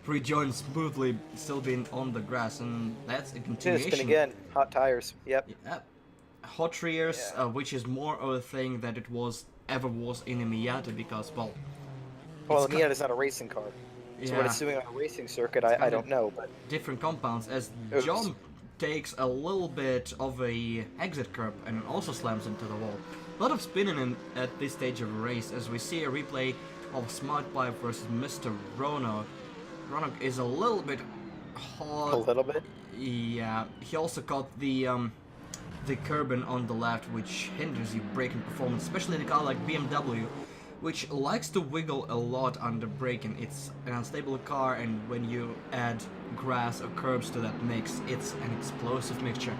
Speaker 1: rejoin smoothly, still being on the grass, and that's a continuation.
Speaker 2: Spin again, hot tires, yep.
Speaker 1: Hot rears, which is more of a thing that it ever was in a Miata, because, well...
Speaker 2: Well, the Miata is not a racing car. So what it's doing on a racing circuit, I don't know, but...
Speaker 1: Different compounds, as John takes a little bit of a exit curb and also slams into the wall. A lot of spinning at this stage of a race, as we see a replay of Smart Pipe versus Mr. Rono. Rono is a little bit hard.
Speaker 2: A little bit?
Speaker 1: Yeah, he also caught the curbing on the left, which hinders your braking performance, especially in a car like BMW, which likes to wiggle a lot under braking. It's an unstable car, and when you add grass or curbs to that mix, it's an explosive mixture.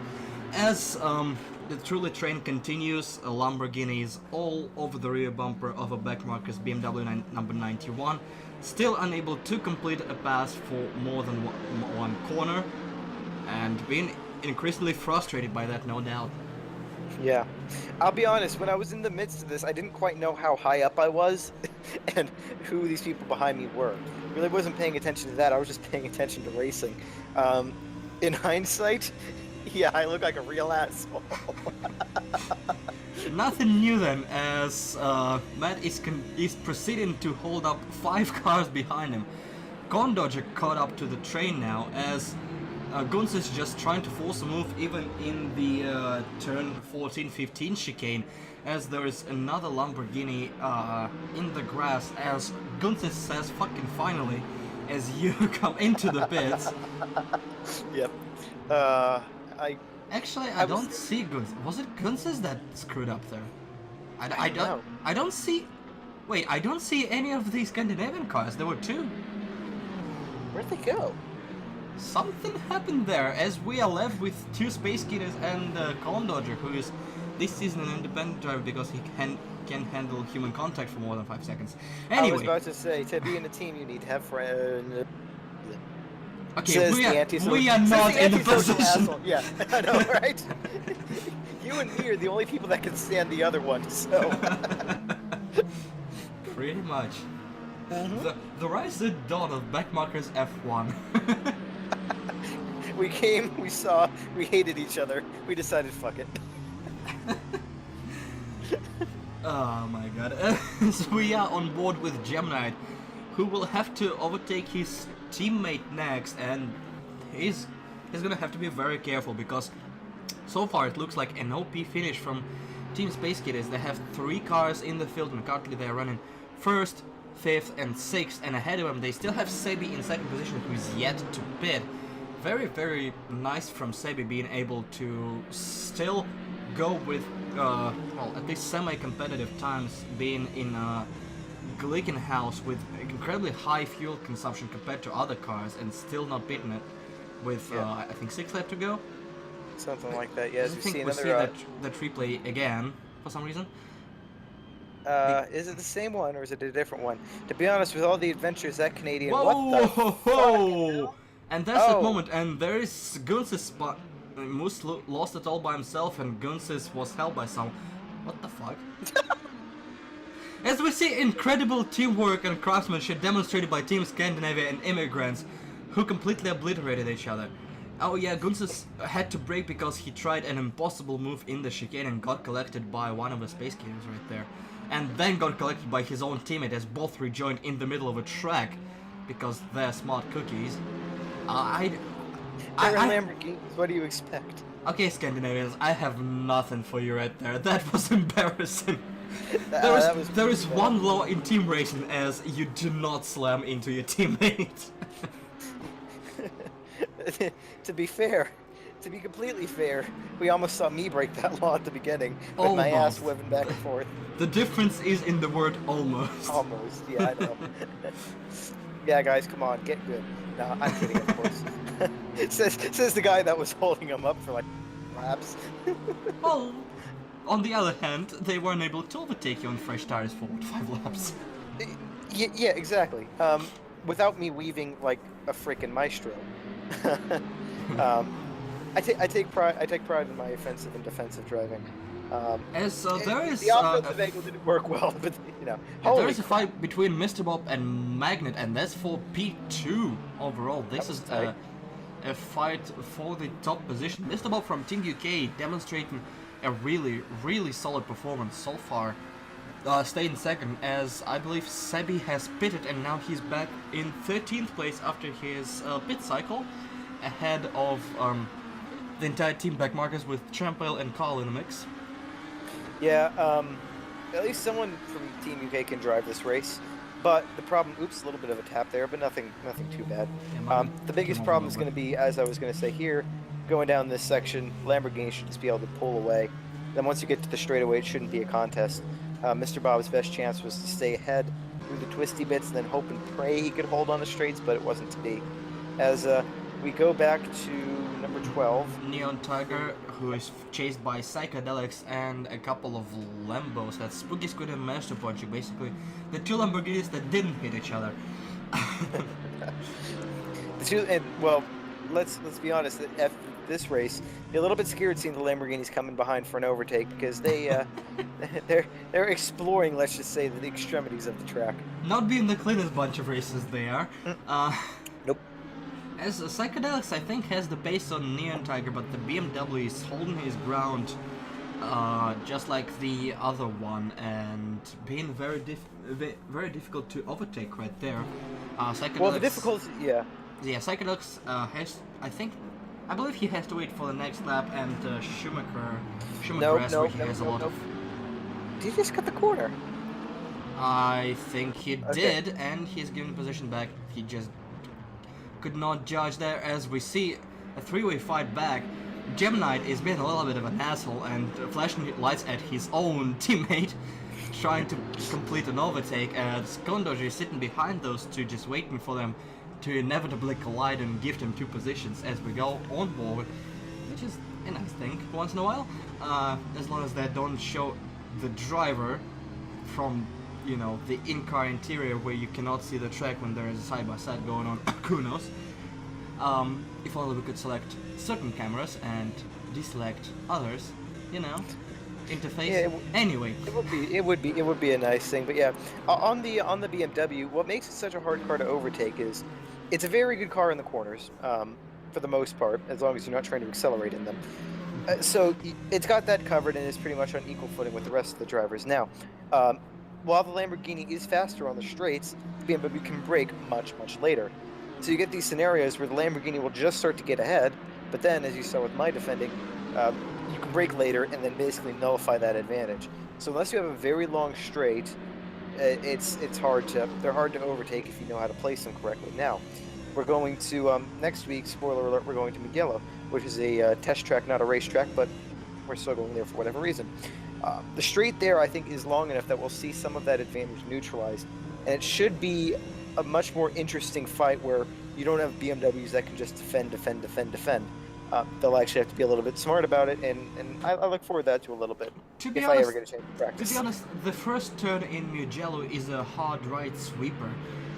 Speaker 1: As the Truly train continues, Lamborghinis all over the rear bumper of a backmarker's BMW number 91, still unable to complete a pass for more than one corner, and being increasingly frustrated by that, no doubt.
Speaker 2: Yeah, I'll be honest, when I was in the midst of this, I didn't quite know how high up I was and who these people behind me were. Really wasn't paying attention to that, I was just paying attention to racing. In hindsight, yeah, I look like a real asshole.
Speaker 1: Nothing new then, as Matt is proceeding to hold up 5 cars behind him. Condodger caught up to the train now, as Guns is just trying to force a move even in the turn 14-15 chicane, as there is another Lamborghini in the grass, as Guns says fucking finally, as you come into the pits.
Speaker 2: Yep.
Speaker 1: Actually, I don't see Guns. Was it Guns that screwed up there? I don't see... Wait, I don't see any of these Scandinavian cars. There were 2.
Speaker 2: Where'd they go?
Speaker 1: Something happened there, as we are left with 2 Space Kidders and Condodger, who is this season an independent driver because he can handle human contact for more than 5 seconds. Anyway,
Speaker 2: I was about to say, to be in a team you need to have friends.
Speaker 1: Okay, we are not in the position.
Speaker 2: Asshole. Yeah, I know, right? You and me are the only people that can stand the other one, so...
Speaker 1: Pretty much. The rise at dawn of backmarkers F1.
Speaker 2: We came, we saw, we hated each other. We decided, fuck it.
Speaker 1: Oh my god. So we are on board with Gemini, who will have to overtake his teammate next, and he's gonna have to be very careful, because so far it looks like an OP finish from Team Space Kidders. They have 3 cars in the field, and currently they are running 1st, 5th and 6th, and ahead of them they still have Sebi in 2nd position, who is yet to pit. Very, very nice from Sebi being able to still go with, well, at least semi-competitive times, being in Glickenhaus with incredibly high fuel consumption compared to other cars, and still not beating it with, I think 6 left to go.
Speaker 2: Something like that, yes.
Speaker 1: I think we'll see that replay again, for some reason.
Speaker 2: Is it the same one, or is it a different one? To be honest, with all the adventures that Canadian...
Speaker 1: Whoa,
Speaker 2: what the fuck?
Speaker 1: And that's that moment, and there is Guns's spot. Moose lost it all by himself, and Guns's was held by someone. What the fuck? As we see incredible teamwork and craftsmanship demonstrated by Team Scandinavia and Immigrants, who completely obliterated each other. Oh yeah, Guns's had to brake because he tried an impossible move in the chicane and got collected by one of the Space Kidders right there. And then got collected by his own teammate, as both rejoined in the middle of a track, because they're smart cookies.
Speaker 2: Lamborghinis, what do you expect?
Speaker 1: Okay, Scandinavians, I have nothing for you right there. That was embarrassing. There is one law in team racing, as you do not slam into your teammate.
Speaker 2: To be fair, to be completely fair, we almost saw me break that law at the beginning with my ass whipping back and forth.
Speaker 1: The difference is in the word almost.
Speaker 2: Almost, yeah, I know. Yeah, guys, come on, get good. No, I'm kidding, of course. says the guy that was holding him up for like laps.
Speaker 1: Well, on the other hand, they weren't able to overtake you on fresh tires for 5 laps.
Speaker 2: Yeah, exactly. Without me weaving like a freaking maestro. I take pride in my offensive and defensive driving.
Speaker 1: There is
Speaker 2: the offensive angle didn't work well, but you know.
Speaker 1: There is a fight between Mr. Bob and Magnet, and that's for P2 overall. This is a fight for the top position. Mr. Bob from Team UK demonstrating a really solid performance so far. Stayed in second, as I believe Sebi has pitted, and now he's back in 13th place after his pit cycle, ahead of the entire team back markers with Champel and Carl in the mix.
Speaker 2: Yeah, at least someone from Team UK can drive this race. But the problem, oops, a little bit of a tap there, but nothing too bad. The biggest problem is going to be, as I was going to say here, going down this section, Lamborghini should just be able to pull away. Then once you get to the straightaway, it shouldn't be a contest. Mr. Bob's best chance was to stay ahead through the twisty bits, and then hope and pray he could hold on the straights, but it wasn't to be. As we go back to number 12.
Speaker 1: Neon Tiger, who is chased by Psychedelics and a couple of Lambos. That's Spooky Squid and Master Project, basically. The 2 Lamborghinis that didn't hit each other.
Speaker 2: Well, let's be honest, at this race, you're a little bit scared seeing the Lamborghinis coming behind for an overtake, because they're exploring, let's just say, the extremities of the track.
Speaker 1: Not being the cleanest bunch of races they are.
Speaker 2: Nope.
Speaker 1: As Psychedelics, I think, has the base on Neon Tiger, but the BMW is holding his ground, just like the other one, and being very difficult to overtake right there. Psychedelics,
Speaker 2: well, the difficulty, yeah.
Speaker 1: Yeah, Psychedelics I believe he has to wait for the next lap, and Schumacher has a lot of...
Speaker 2: Did he just cut the corner?
Speaker 1: I think he did, and he's given position back. He just could not judge there, as we see a 3-way fight back. Gemini is being a little bit of an asshole and flashing lights at his own teammate, trying to complete an overtake, as Conelanders is sitting behind those two, just waiting for them to inevitably collide and give them 2 positions as we go on board, which is a nice thing once in a while, as long as they don't show the driver from, you know, the in-car interior where you cannot see the track when there is a side-by-side going on. Who knows? If only we could select certain cameras and deselect others, you know, interface.
Speaker 2: Yeah,
Speaker 1: anyway,
Speaker 2: it would be a nice thing. But yeah, on the BMW, what makes it such a hard car to overtake is it's a very good car in the corners, for the most part, as long as you're not trying to accelerate in them. So it's got that covered, and it's pretty much on equal footing with the rest of the drivers. Now, while the Lamborghini is faster on the straights, the BMW can brake much later. So you get these scenarios where the Lamborghini will just start to get ahead, but then, as you saw with my defending, you can brake later and then basically nullify that advantage. So unless you have a very long straight, they're hard to overtake if you know how to place them correctly. Now, we're going to next week. Spoiler alert: we're going to Mugello, which is a test track, not a racetrack, but we're still going there for whatever reason. The straight there, I think, is long enough that we'll see some of that advantage neutralized, and it should be a much more interesting fight where you don't have BMWs that can just defend. They'll actually have to be a little bit smart about it, and I look forward to that to a little bit, I ever get a chance to practice.
Speaker 1: To be honest, the first turn in Mugello is a hard right sweeper,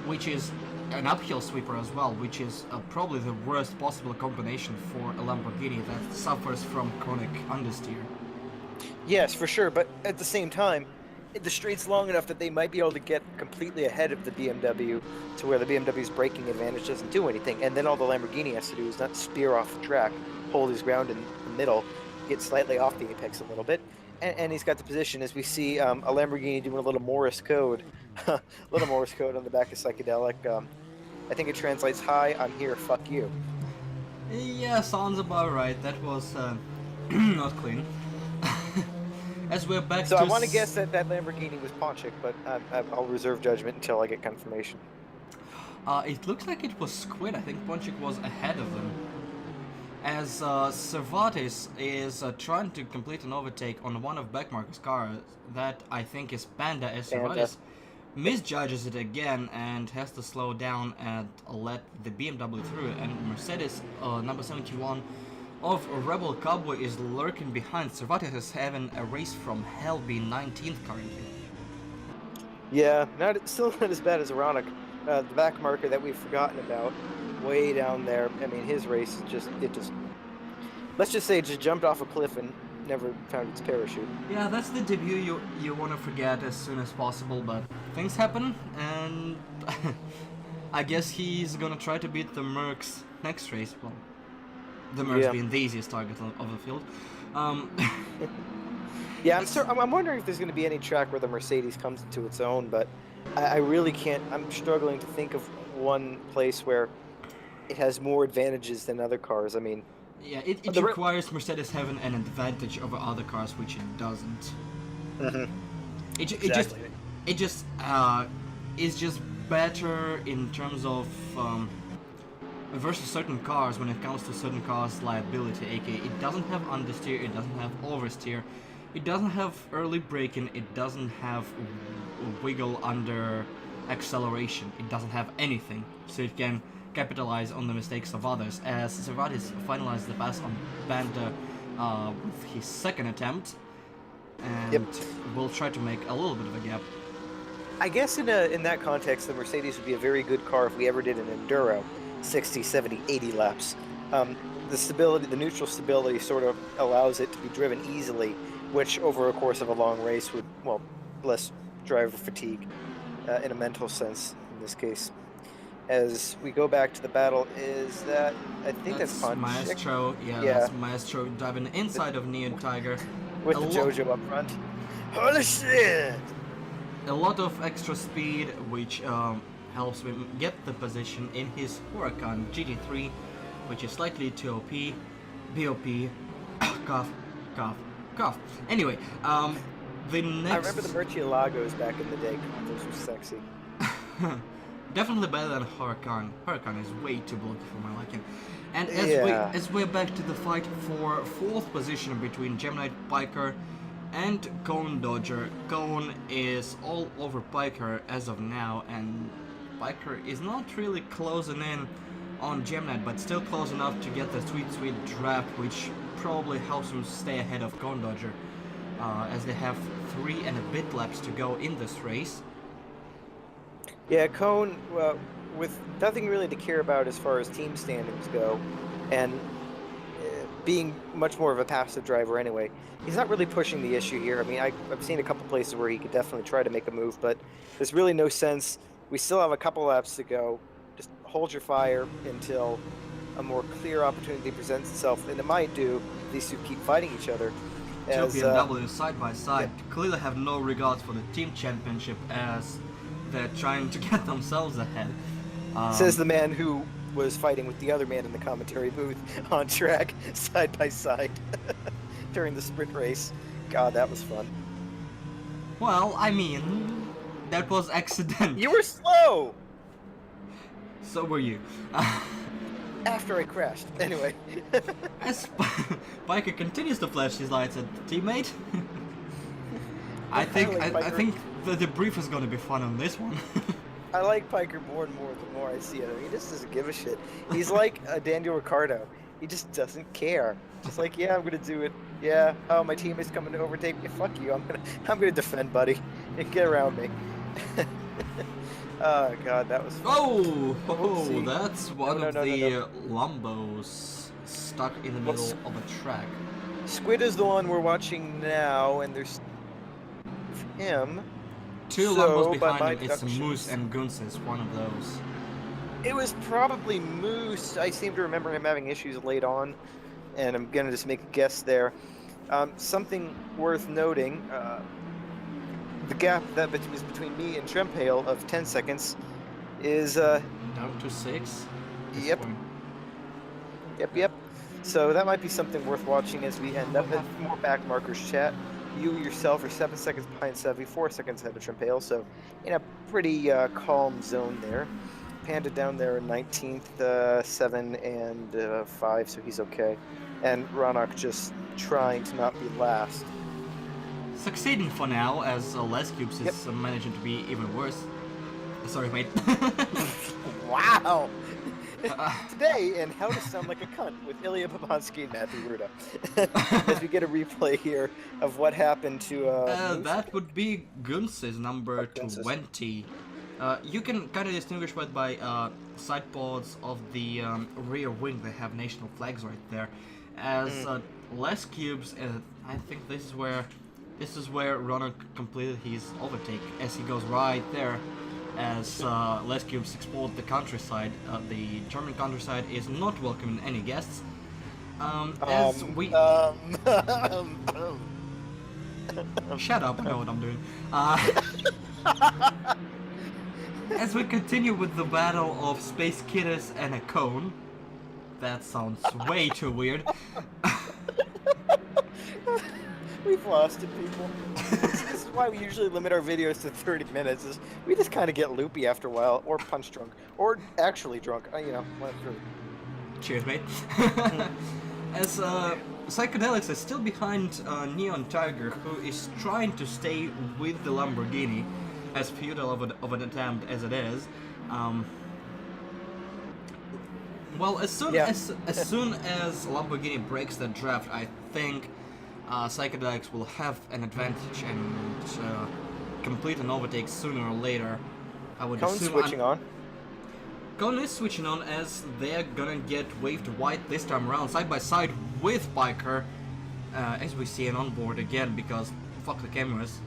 Speaker 1: which is an uphill sweeper as well, which is probably the worst possible combination for a Lamborghini that suffers from chronic understeer.
Speaker 2: Yes, for sure, but at the same time, the straight's long enough that they might be able to get completely ahead of the BMW to where the BMW's braking advantage doesn't do anything, and then all the Lamborghini has to do is not spear off the track, hold his ground in the middle, get slightly off the apex a little bit, and he's got the position, as we see a Lamborghini doing a little Morse code, on the back of Psychedelic. I think it translates, "Hi, I'm here, fuck you."
Speaker 1: Yeah, sounds about right. That was not clean. As we're back
Speaker 2: so I want to guess that Lamborghini was Ponchik, but I'll reserve judgment until I get confirmation.
Speaker 1: It looks like it was Squid. I think Ponchik was ahead of them. as Cervantes is trying to complete an overtake on one of Backmarker's cars that I think is Panda, as Cervantes misjudges it again and has to slow down and let the BMW through, and Mercedes number 71 of Rebel Cowboy is lurking behind. Cervantes is having a race from hell, being 19th currently.
Speaker 2: Yeah, still not as bad as Ironic. The Backmarker that we've forgotten about, way down there. I mean, his race is let's just say it just jumped off a cliff and never found its parachute.
Speaker 1: Yeah, that's the debut you want to forget as soon as possible, but things happen, and I guess he's gonna try to beat the Mercs next race. Well, the Mercs being the easiest target of the field.
Speaker 2: Yeah, I'm wondering if there's going to be any track where the Mercedes comes into its own, but I really can't. I'm struggling to think of one place where it has more advantages than other cars. I mean,
Speaker 1: yeah, it requires Mercedes having an advantage over other cars, which it doesn't.
Speaker 2: Mm-hmm.
Speaker 1: It just is just better in terms of versus certain cars when it comes to certain cars' liability. aka it doesn't have understeer, it doesn't have oversteer, it doesn't have early braking, it doesn't have wiggle under acceleration, it doesn't have anything, so it can capitalize on the mistakes of others, as Cervantes finalized the pass on Banda with his second attempt, and will try to make a little bit of a gap.
Speaker 2: I guess in that context, the Mercedes would be a very good car if we ever did an Enduro, 60, 70, 80 laps. The stability, the neutral stability sort of allows it to be driven easily, which over a course of a long race would, well, less driver fatigue in a mental sense in this case. As we go back to the battle, I think that's
Speaker 1: Maestro. Yeah, that's Maestro driving inside of Neon Tiger.
Speaker 2: With the Jojo up front. Holy shit!
Speaker 1: A lot of extra speed, which helps him get the position in his Huracan GT3, which is slightly too OP. BOP. Cough, cough, cough. Anyway, the next...
Speaker 2: I remember the Murcielagos back in the day. Those were sexy.
Speaker 1: Definitely better than Huracan. Huracan is way too bulky for my liking. And as we're back to the fight for 4th position between Gemini Piker and Cone Dodger, Cone is all over Piker as of now, and Piker is not really closing in on Gemini, but still close enough to get the sweet draft, which probably helps him stay ahead of Cone Dodger, as they have 3 and a bit laps to go in this race.
Speaker 2: Yeah, Cone, with nothing really to care about as far as team standings go, and being much more of a passive driver anyway, he's not really pushing the issue here. I mean, I've seen a couple places where he could definitely try to make a move, but there's really no sense. We still have a couple laps to go. Just hold your fire until a more clear opportunity presents itself, and it might do. These two keep fighting each other.
Speaker 1: Two BMW side by side clearly have no regards for the team championship, as they're trying to get themselves ahead.
Speaker 2: Says the man who was fighting with the other man in the commentary booth on track, side by side, during the sprint race. God, that was fun.
Speaker 1: Well, I mean, that was accidental.
Speaker 2: You were slow!
Speaker 1: So were you.
Speaker 2: After I crashed. Anyway.
Speaker 1: As Piker continues to flash his lights at the teammate, I think the debrief is going to be fun on this one.
Speaker 2: I like Piker more and more the more I see it. I mean, he just doesn't give a shit. He's like a Daniel Ricciardo. He just doesn't care. Just like, yeah, I'm gonna do it. Yeah, oh, my teammate's coming to overtake me. Fuck you. I'm gonna defend, buddy. Get around me. Oh God, that was fun.
Speaker 1: Oh, that's one of the Lambos stuck in the middle of a track.
Speaker 2: Squid is the one we're watching now, and there's him.
Speaker 1: 2 Lambos behind him. It's Moose and Gunsis, one of those.
Speaker 2: It was probably Moose. I seem to remember him having issues late on, and I'm gonna just make a guess there. Something worth noting, the gap that was between me and Trempale of 10 seconds is
Speaker 1: down to 6.
Speaker 2: Yep. Yep. So that might be something worth watching as we end up at more back markers chat. You yourself are 7 seconds behind Sevy, 4 seconds ahead of Trempale, so in a pretty calm zone there. Panda down there in 19th, 7 and 5, so he's okay. And Ronak just trying to not be last.
Speaker 1: Succeeding for now, as Les Cubes is managing to be even worse. Sorry, mate.
Speaker 2: Wow! Today, in How to Sound Like a Cunt with Ilya, Babansky, and Mathew Ruda. As we get a replay here of what happened to...
Speaker 1: that would be Gunz's number 20. You can kind of distinguish by side pods of the rear wing. They have national flags right there. As Les Cubes, I think this is where Ronak completed his overtake, as he goes right there. As Les Cubes explored the countryside, the German countryside is not welcoming any guests. Shut up, I know what I'm doing. As we continue with the battle of Space Kidders and a cone. That sounds way too weird.
Speaker 2: We've lost it, people. This is why we usually limit our videos to 30 minutes. Is we just kind of get loopy after a while, or punch drunk, or actually drunk. You know, whatever.
Speaker 1: Cheers, mate. As Psychedelics is still behind Neon Tiger, who is trying to stay with the Lamborghini, as futile of an attempt as it is. Well, as soon as Lamborghini breaks the draft, I think Psychedelics will have an advantage and complete an overtake sooner or later. I would
Speaker 2: Cone's
Speaker 1: assume.
Speaker 2: Switching on.
Speaker 1: Cone is switching on, as they're gonna get waved white this time around, side by side with Biker, as we see an onboard again, because fuck the cameras.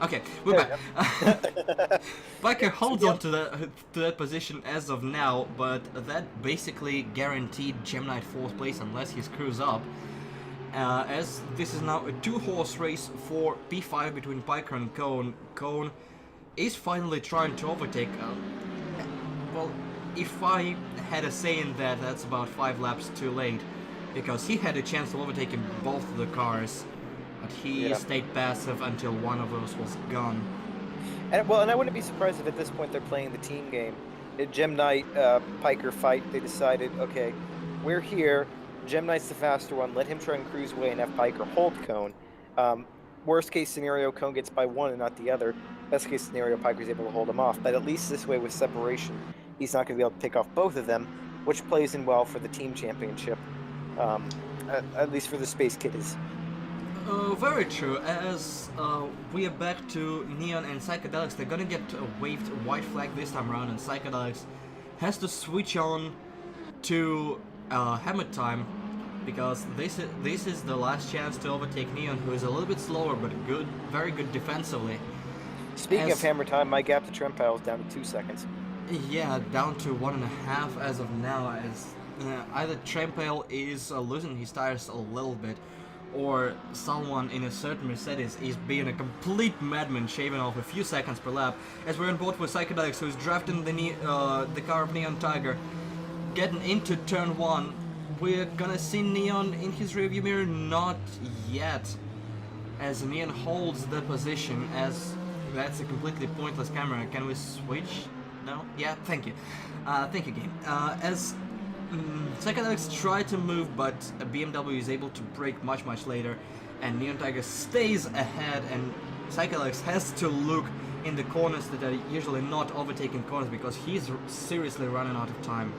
Speaker 1: Okay, we're back. Biker holds on to that position as of now, but that basically guaranteed Gem Knight 4th place unless he screws up. As this is now a 2-horse race for P5 between Biker and Cone. Cone is finally trying to overtake. Well, if I had a say in that, that's about 5 laps too late, because he had a chance to overtake in both of the cars. But he stayed passive until one of those was gone.
Speaker 2: And I wouldn't be surprised if at this point they're playing the team game. Gem Knight, Piker fight, they decided, okay, we're here, Gem Knight's the faster one, let him try and cruise away and have Piker hold Cone. Worst case scenario, Cone gets by one and not the other. Best case scenario, Piker's able to hold him off. But at least this way with separation, he's not going to be able to take off both of them, which plays in well for the team championship, at least for the Space Kiddies.
Speaker 1: Very true, as we are back to Neon and Psychedelics. They're gonna get waved white flag this time around, and Psychedelics has to switch on to Hammer Time, because this is the last chance to overtake Neon, who is a little bit slower but good, very good defensively.
Speaker 2: Speaking of Hammer Time, my gap to Trempile is down to 2 seconds.
Speaker 1: Yeah, down to 1.5 as of now, as either Trempile is losing his tires a little bit, or someone in a certain Mercedes is being a complete madman, shaving off a few seconds per lap, as we're on board with Psychedelics, who's drafting the car of Neon Tiger, getting into turn 1. We're gonna see Neon in his rearview mirror, not yet, as Neon holds the position, as that's a completely pointless camera. Can we switch? No? Yeah, thank you. Thank you, game. As Psychedelics try to move, but a BMW is able to brake much later, and Neon Tiger stays ahead, and Psychedelics has to look in the corners that are usually not overtaking corners, because he's seriously running out of time.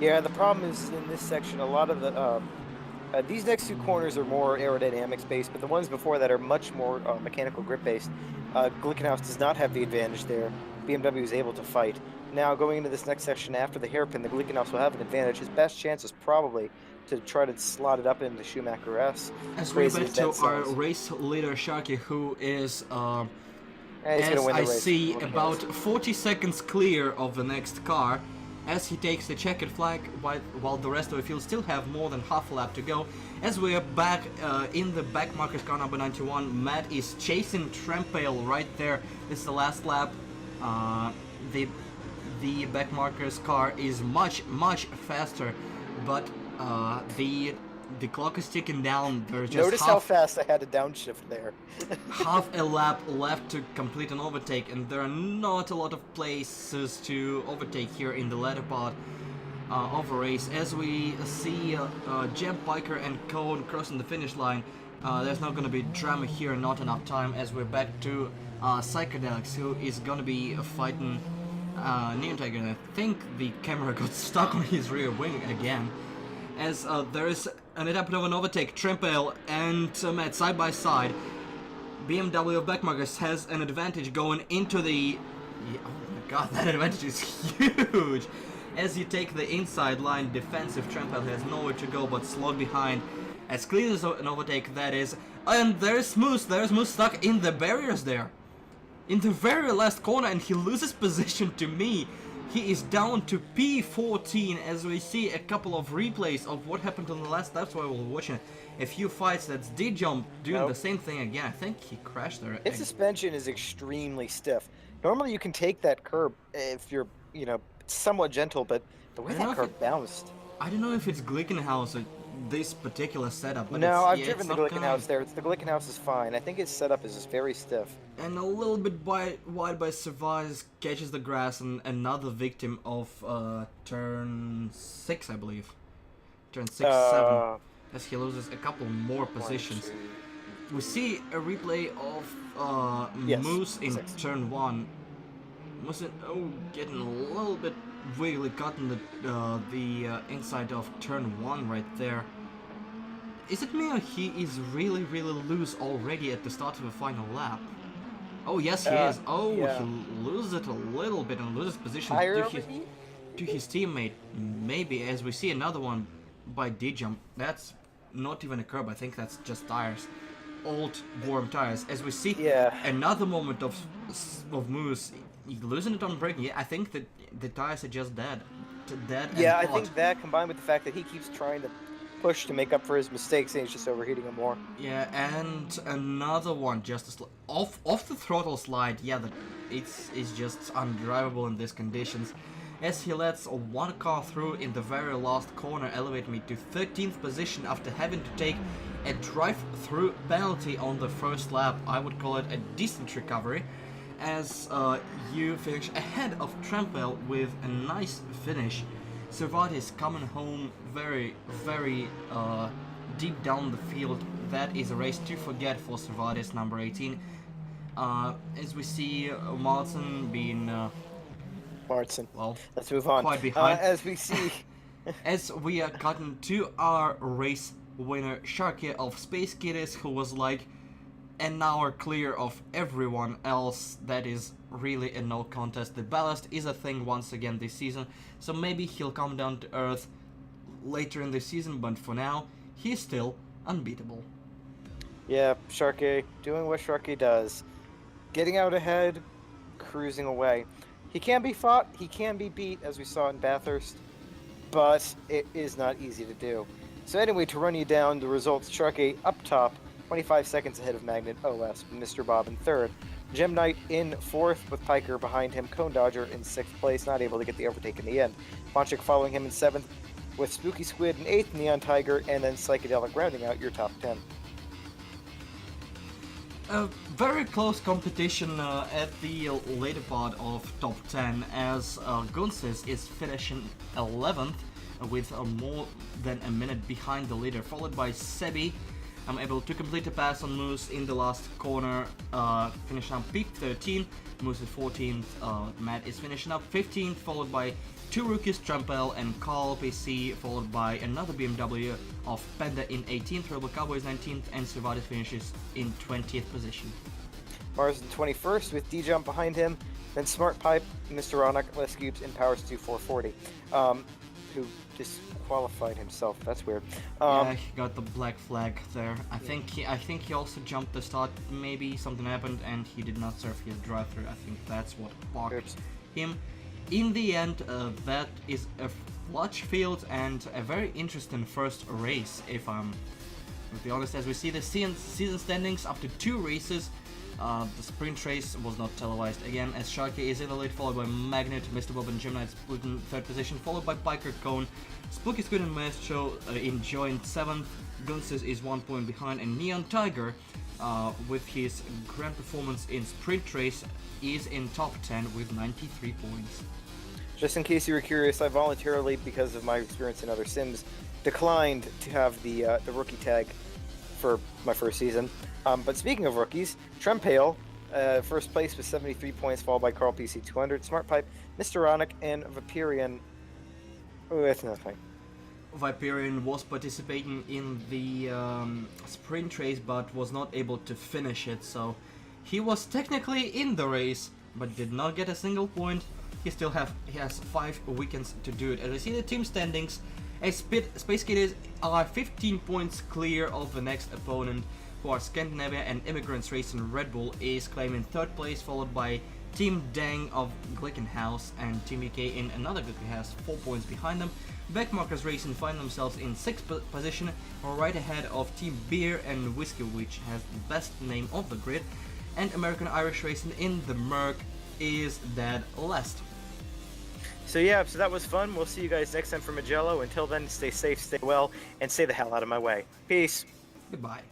Speaker 2: Yeah, the problem is in this section, a lot of the these next 2 corners are more aerodynamics based, but the ones before that are much more mechanical grip based. Glickenhaus does not have the advantage there. BMW is able to fight. Now, going into this next section after the hairpin, the Glickenhaus will have an advantage. His best chance is probably to try to slot it up into Schumacher S.
Speaker 1: As we back to our race leader, Sharky, who is, as I see, about 40 seconds clear of the next car, as he takes the checkered flag, while the rest of the field still have more than half a lap to go. As we are back in the back markers car number 91, Matt is chasing Trempale right there. This is the last lap. The back markers car is much faster, but the the clock is ticking down. There's just
Speaker 2: Notice how fast I had to downshift there.
Speaker 1: half a lap left to complete an overtake, and there are not a lot of places to overtake here in the latter part of a race. As we see Jeb, Biker, and Cone crossing the finish line, there's not going to be drama here, not enough time, as we're back to Psychedelics, who is going to be fighting Neon Tiger, and I think the camera got stuck on his rear wing again, as there is an attempt of an overtake. Trempel and Matt side by side. BMW of Backmarkers has an advantage going into the... Yeah, oh my god, that advantage is huge! As you take the inside line, defensive Trempel has nowhere to go but slot behind. As clean as an overtake that is. And there's Moose stuck in the barriers there. In the very last corner, and he loses position to me. He is down to P14 as we see a couple of replays of what happened on the last lap while we were watching a few fights. That's D-Jump doing the same thing again. I think he crashed there.
Speaker 2: His suspension is extremely stiff. Normally you can take that curb if you're, you know, somewhat gentle, but the way that curb bounced.
Speaker 1: I don't know if it's Glickenhaus or this particular setup, but
Speaker 2: no, I've driven the Glickenhaus there. The Glickenhaus is fine. I think his setup is just very stiff.
Speaker 1: And a little bit wide by Cervantes, catches the grass, and another victim of turn 6, I believe. Turn 6, 7, as he loses a couple more positions. We see a replay of Moose in turn 1. Moose getting a little bit wiggly, cutting the inside of turn 1 right there. Is it me or he is really loose already at the start of the final lap? Oh yes, he is. Oh, he loses it a little bit and loses position to his teammate. Maybe, as we see another one by D-Jump. That's not even a curb, I think that's just tires. Old warm tires. As we see another moment of Moose losing it on braking. Yeah, I think that the tires are just dead.
Speaker 2: Yeah, I think that combined with the fact that he keeps trying to push to make up for his mistakes and he's just overheating him more.
Speaker 1: Yeah, and another one just off the throttle slide. Yeah, it's just undrivable in these conditions. As he lets one car through in the very last corner, elevate me to 13th position after having to take a drive-through penalty on the first lap. I would call it a decent recovery, as you finish ahead of Trempel with a nice finish. Cervantes coming home very deep down the field. That is a race to forget for Cervantes, number 18. As we see Martin being... well,
Speaker 2: let's move on.
Speaker 1: Quite behind.
Speaker 2: As we see...
Speaker 1: as we are cutting to our race winner, Sharky of Space Kiddies, who was like an hour clear of everyone else. That is really a no contest. The ballast is a thing once again this season, so maybe he'll come down to earth later in the season, but for now, he's still unbeatable.
Speaker 2: Yeah, Sharky doing what Sharky does. Getting out ahead, cruising away. He can be fought, he can be beat, as we saw in Bathurst, but it is not easy to do. So anyway, to run you down the results, Sharky up top, 25 seconds ahead of Magnet OS, Mr. Bob in 3rd. Gem Knight in 4th with Piker behind him. Cone Dodger in 6th place, not able to get the overtake in the end. Bonchik following him in 7th with Spooky Squid in 8th, Neon Tiger, and then Psychedelic rounding out your top 10.
Speaker 1: A very close competition at the later part of top 10, as Gunsis is finishing 11th with more than a minute behind the leader, followed by Sebi. I'm able to complete a pass on Moose in the last corner, finishing up P13. Moose is 14th, Matt is finishing up 15th, followed by two rookies, Trampel and Carl PC, followed by another BMW of Panda in 18th, Rebel Cowboys 19th, and Cervantes finishes in 20th position.
Speaker 2: Mars in 21st with D-Jump behind him, then Smart Pipe, Mr. Ronak, Les Cubes, and Powers 2440, who disqualified himself. That's weird.
Speaker 1: Yeah, he got the black flag there. I think he also jumped the start. Maybe something happened and he did not serve his drive-through. I think that's what blocked him. In the end, that is a clutch field and a very interesting first race, if I'm to be honest. As we see the season standings after 2 races, the sprint race was not televised again, as Sharky is in the lead, followed by Magnet, Mr. Bob and Jim Knight split in 3rd position, followed by Biker, Cone, Spooky Squid and Maestro in joint 7th. Gunsis is 1 point behind, and Neon Tiger, with his grand performance in sprint race, is in top 10 with 93 points.
Speaker 2: Just in case you were curious, I voluntarily, because of my experience in other sims, declined to have the rookie tag for my first season. But speaking of rookies, Trempale, first place with 73 points, followed by Carl PC 200, Smart Pipe, Mr. Ronick, and Viperian with nothing.
Speaker 1: Viperian was participating in the sprint race but was not able to finish it, so he was technically in the race but did not get a single point. He has 5 weekends to do it. As I see the team standings, Space Kids are 15 points clear of the next opponent, who are Scandinavia, and Immigrants Racing Red Bull is claiming 3rd place, followed by Team Dang of Glickenhaus and Team UK in another group who has 4 points behind them. Backmarkers Racing find themselves in 6th position, right ahead of Team Beer and Whiskey, which has the best name of the grid, and American Irish Racing in the Merc is dead last.
Speaker 2: So yeah, so that was fun. We'll see you guys next time for Magello. Until then, stay safe, stay well, and stay the hell out of my way. Peace.
Speaker 1: Goodbye.